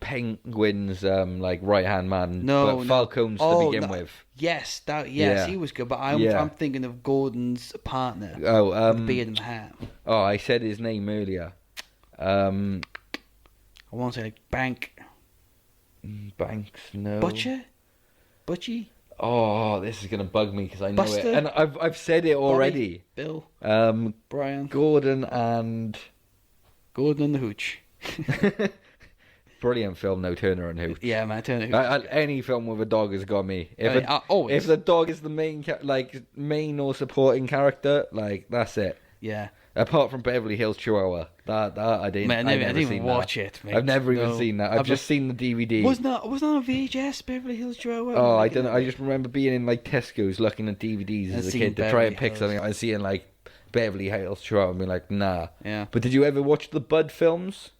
Penguin's like right hand man. No, but no. Falcone's Oh, to begin no. with. Yes, Yeah. he was good. But Yeah. I'm thinking of Gordon's partner. Oh, with beard and hat. oh, I said his name earlier. I want to say like Banks, no. Butcher? Butchie? Oh, this is gonna bug me because I know Buster? it, and I've said it already. Bill? Brian, Gordon, and Gordon and the Hooch. brilliant film, No Turner and Hooch. Yeah, man, Turner Hooch. Any film with a dog has got me. If I mean, always. if the dog is the main or supporting character, like that's it. Yeah. Apart from Beverly Hills Chihuahua, that I didn't. Man, I didn't seen even that. watch it, mate. I've never even No. seen that. I've just seen the DVD. Wasn't that on VHS, Beverly Hills Chihuahua? Oh, I don't know. I just remember being in like Tesco's looking at DVDs as a seeing kid to try Beverly and pick Hills. something out and seeing like Beverly Hills Chihuahua and being like, nah. Yeah. But did you ever watch the Bud films?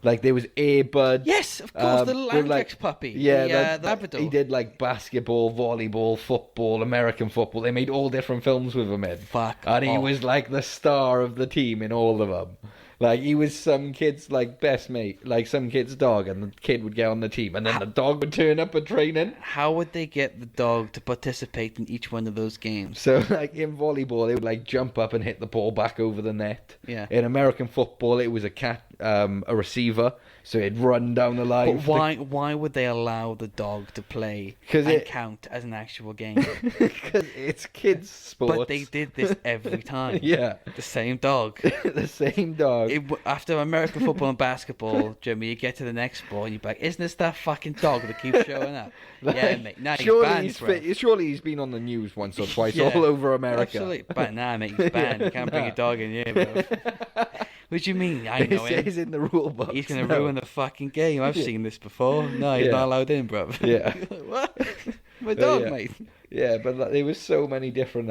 Like there was Air Bud. Yes, of course, the with, Landrex puppy. Yeah, the Labrador. He did like basketball, volleyball, football, American football. They made all different films with him in. Fuck And he off. was like the star of the team in all of them. Like he was some kid's like best mate, like some kid's dog, and the kid would get on the team, and then the dog would turn up at training. How would they get the dog to participate in each one of those games? So like in volleyball, they would like jump up and hit the ball back over the net. Yeah. In American football, it was a receiver, so it'd run down the line. But why would they allow the dog to play 'Cause and it- count as an actual game? Because it's kids' sports. But they did this every time. Yeah. The same dog. The same dog. After American football and basketball, Jimmy, you get to the next sport and you're like, isn't this that fucking dog that keeps showing up? Yeah, mate. Nah, he's banned, bro. Surely he's been on the news once or twice Yeah, all over America. Absolutely. But nah, mate, he's banned. You can't bring a dog in here, bro. What do you mean? I know It says him. in the rule book. He's going to ruin the fucking game. I've seen this before. No, he's Yeah. not allowed in, bro. Yeah. What? My dog, yeah. mate. Yeah, but like, there was so many different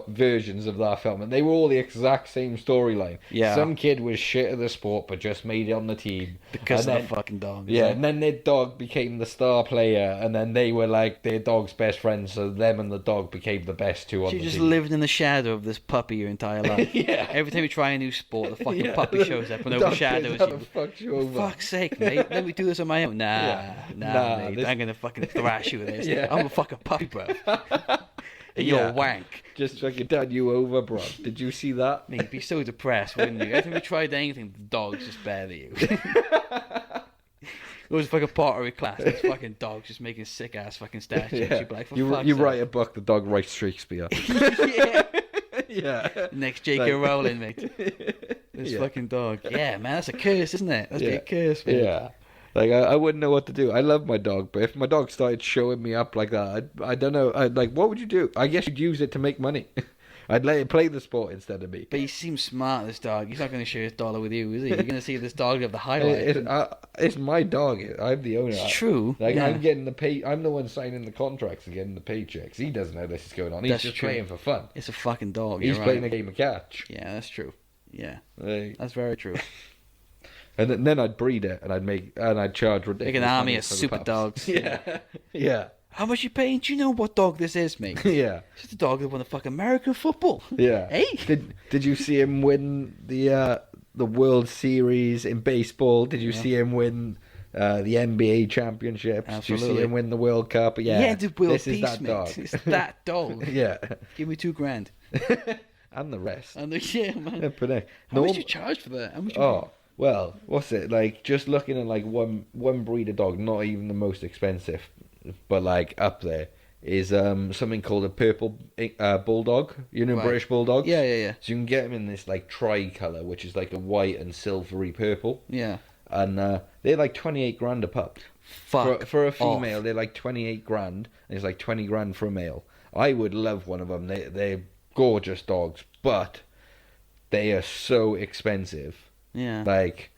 versions of that film, and they were all the exact same storyline. Yeah. Some kid was shit at the sport, but just made it on the team Because and of the fucking dog. Yeah, isn't and then their dog became the star player, and then they were like their dog's best friends, so them and the dog became the best two it? on So the you just team. lived in the shadow of this puppy your entire life. Yeah. Every time you try a new sport, the fucking Yeah. puppy shows up and Dog overshadows turns up you. and fucks you For over. fuck's sake, mate. Let me do this on my own. Nah, Yeah. nah, Nah, mate. this- I'm gonna fucking thrash you with this. Yeah. I'm a fucking puppy, bro. And you're Yeah. a wank. Just fucking done you over, bro. Did you see that? Mate, you'd be so depressed, wouldn't you? Every time you tried anything, the dog's just better than you. It was fucking pottery class. This fucking dog's just making sick ass fucking statues. Yeah. You'd be like, for You fuck's write sake. a book, the dog writes Shakespeare. Yeah. Yeah. Next J.K. Like- Rowling, mate. This Yeah. fucking dog. Yeah, man, that's a curse, isn't it? That's a curse, man. Yeah. Like I wouldn't know what to do. I love my dog, but if my dog started showing me up like that, I don't know. I'd like, what would you do? I guess you'd use it to make money. I'd let it play the sport instead of me. But he seems smart, this dog. He's not going to share his dollar with you, is he? You're going to see this dog have the highlight. It's my dog. I'm the owner. It's true. Like yeah. I'm getting the pay. I'm the one signing the contracts and getting the paychecks. He doesn't know this is going on. He's That's just true. playing for fun. It's a fucking dog. He's you're playing right. a game of catch. Yeah, that's true. Yeah, Like, that's very true. and then I'd breed it and I'd charge ridiculous. Like an army money of for the super pups. dogs. Yeah, yeah, How much you paying? Do you know what dog this is, mate? yeah, It's just a dog that won the fucking American football. yeah. Hey? Did you see him win the World Series in baseball? Did you see him win the NBA championships? Did you see Absolutely. him win the World Cup? Yeah, Yeah, the world this peace, is that mate. dog. It's that dog. Yeah, Give me $2,000. and the rest. And yeah, man. But, How no- much you charge for that? How much you Oh, well, what's it like? Just looking at like one breed of dog, not even the most expensive, but like up there is something called a purple bulldog. You know, Right. British bulldogs. Yeah, yeah, yeah. So you can get them in this like tri-color, which is like a white and silvery purple, Yeah. and they're like 28 grand a pup. Fuck. For a off. female, they're like 28 grand, and it's like 20 grand for a male. I would love one of them. They're gorgeous dogs, but they are so expensive. Yeah. Like,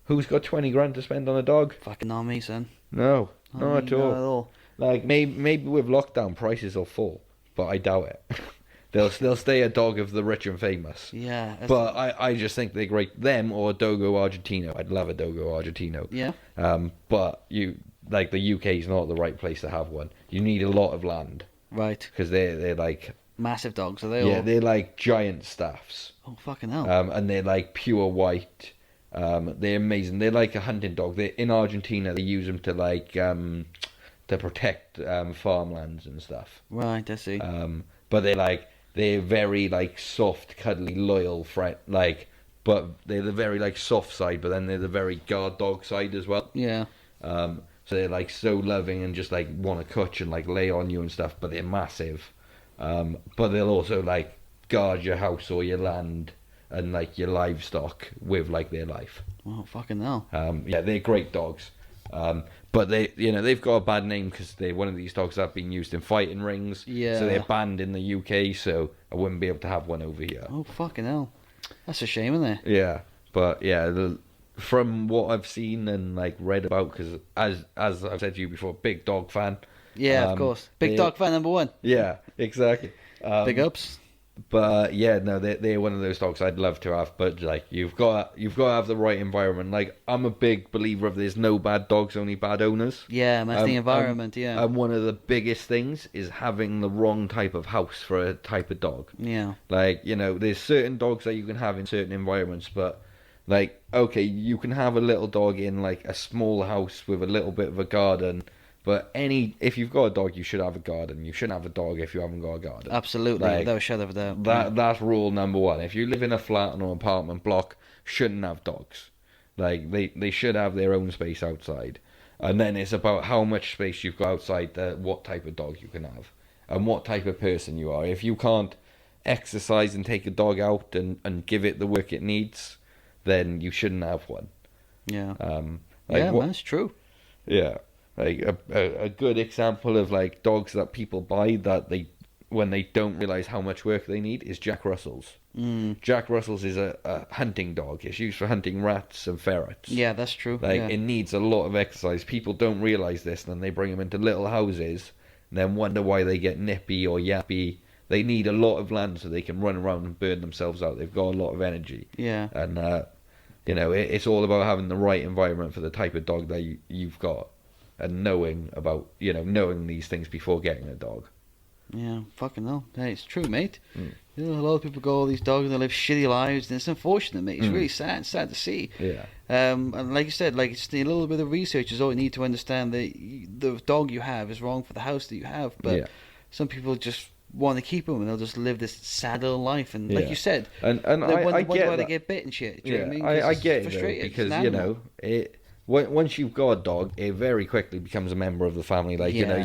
who's got 20 grand to spend on a dog? Fucking not me, son. No, Not not me, at all. Not at all. Like, maybe with lockdown, prices will fall, but I doubt it. they'll stay a dog of the rich and famous. Yeah. that's- But I just think they're great. Them or a Dogo Argentino. I'd love a Dogo Argentino. Yeah. But the UK is not the right place to have one. You need a lot of land Right. because they're like Massive dogs, are they? yeah, all? they're like giant staffs. Oh, fucking hell. And they're like pure white. They're amazing. They're like a hunting dog. They're in Argentina. They use them to like to protect farmlands and stuff. Right, I see. But they're very like soft, cuddly, loyal friend. But they're the very like soft side. But then they're the very guard dog side as well. yeah. So they're like so loving and just like want to touch and like lay on you and stuff. But they're massive. But they'll also like guard your house or your land and like your livestock with like their life. Oh, fucking hell. Yeah, they're great dogs. But they've got a bad name because they're one of these dogs that have been used in fighting rings. Yeah. So they're banned in the UK. So I wouldn't be able to have one over here. Oh, fucking hell. That's a shame, isn't it? Yeah, but yeah, from what I've seen and like read about, because as I've said to you before, big dog fan. Yeah, of course. Big dog fan number one. Yeah, exactly. Big ups. But yeah, no, they're one of those dogs I'd love to have. But like, you've got to have the right environment. Like, I'm a big believer of there's no bad dogs, only bad owners. Yeah, that's the environment. Yeah. And one of the biggest things is having the wrong type of house for a type of dog. Yeah. Like, you know, there's certain dogs that you can have in certain environments, but like, okay, you can have a little dog in like a small house with a little bit of a garden. But if you've got a dog, you should have a garden. You shouldn't have a dog if you haven't got a garden. Absolutely, like, without a shadow of a doubt. That's rule number one. If you live in a flat or an apartment block, shouldn't have dogs. Like, they should have their own space outside. And then it's about how much space you've got outside, what type of dog you can have, and what type of person you are. If you can't exercise and take a dog out and give it the work it needs, then you shouldn't have one. Yeah. Man, that's true. Yeah. Like a good example of like dogs that people buy when they don't realize how much work they need is Jack Russells. Jack Russells is a hunting dog. It's used for hunting rats and ferrets. Yeah, that's true. Like, yeah. It needs a lot of exercise. People don't realize this, and then they bring them into little houses and then wonder why they get nippy or yappy. They need a lot of land so they can run around and burn themselves out. They've got a lot of energy. Yeah. And you know, it's all about having the right environment for the type of dog that you've got. And knowing these things before getting a dog. Yeah, fucking hell. Hey, it's true, mate. You know, a lot of people go all these dogs and they live shitty lives, and it's unfortunate, mate. It's really sad to see. Yeah. And like you said, like, it's a little bit of research is all you need to understand that the dog you have is wrong for the house that you have. But some people just want to keep them, and they'll just live this sad little life. And like you said, and I get why they get bit and shit. Do you know what I mean? I get it though, because you know it. Once you've got a dog, it very quickly becomes a member of the family. Like, you know,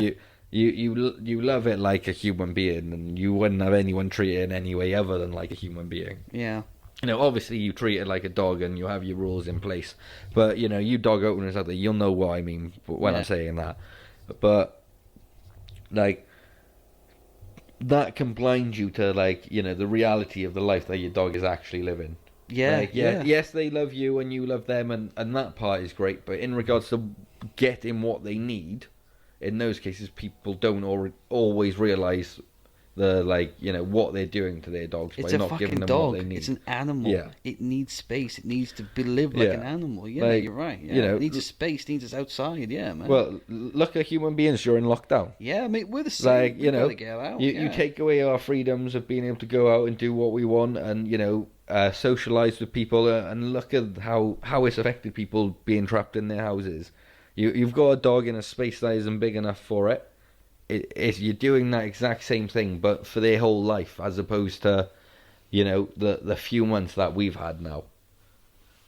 you love it like a human being, and you wouldn't have anyone treat it in any way other than like a human being. Yeah. You know, obviously you treat it like a dog and you have your rules in place. But, you know, you dog owners out there, you'll know what I mean when I'm saying that. But, like, that can blind you to, like, you know, the reality of the life that your dog is actually living. Yeah, like, yes, they love you and you love them, and that part is great. But in regards to getting what they need, in those cases, people don't always realise what they're doing to their dogs by not giving them dog. what they need. It's an animal. Yeah. It needs space. It needs to live like an animal. Yeah, like, you're right. Yeah. You know, it needs a space. It needs us outside. Yeah, man. Well, look at human beings during lockdown. Yeah, mate, we're the same. Like, you know, get out. you take away our freedoms of being able to go out and do what we want, and you know, socialise with people, and look at how it's affected people being trapped in their houses. You've got a dog in a space that isn't big enough for it. You're doing that exact same thing, but for their whole life, as opposed to, you know, the few months that we've had now.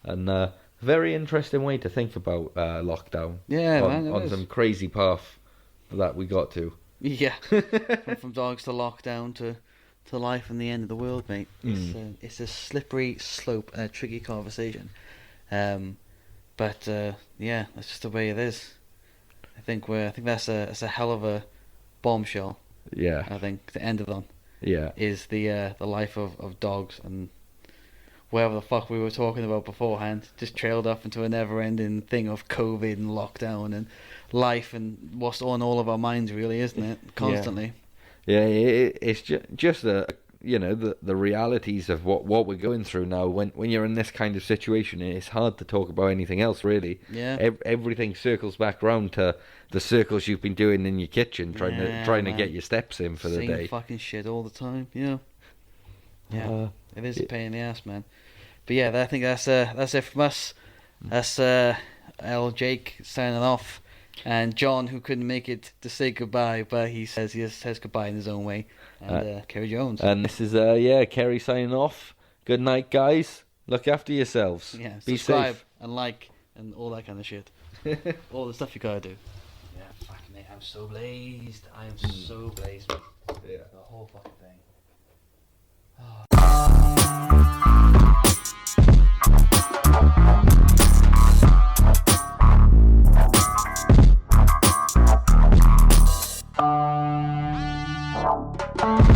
And very interesting way to think about lockdown. Yeah, on some crazy path that we got to. Yeah, from dogs to lockdown to life and the end of the world, mate. It's a slippery slope and a tricky conversation. But yeah, that's just the way it is. I think that's a hell of a bombshell. Yeah. I think to end it on. Yeah. Is the life of dogs, and whatever the fuck we were talking about beforehand just trailed off into a never-ending thing of COVID and lockdown and life and what's on all of our minds, really, isn't it? Constantly. Yeah, it's just the realities of what we're going through now. When you're in this kind of situation, it's hard to talk about anything else, really. Yeah. Everything circles back around to the circles you've been doing in your kitchen, trying to get your steps in for the day. Same fucking shit all the time. Yeah. Yeah. It is a pain in the ass, man. But yeah, I think that's it from us. That's L. Jake signing off, and John, who couldn't make it to say goodbye, but he says goodbye in his own way. And Kerry Jones. And this is Kerry signing off. Good night, guys. Look after yourselves. Yeah. Be subscribe safe. and like and all that kind of shit. All the stuff you gotta do. Yeah, fucking mate, I'm so blazed. I am so blazed. Yeah. The whole fucking thing. Oh.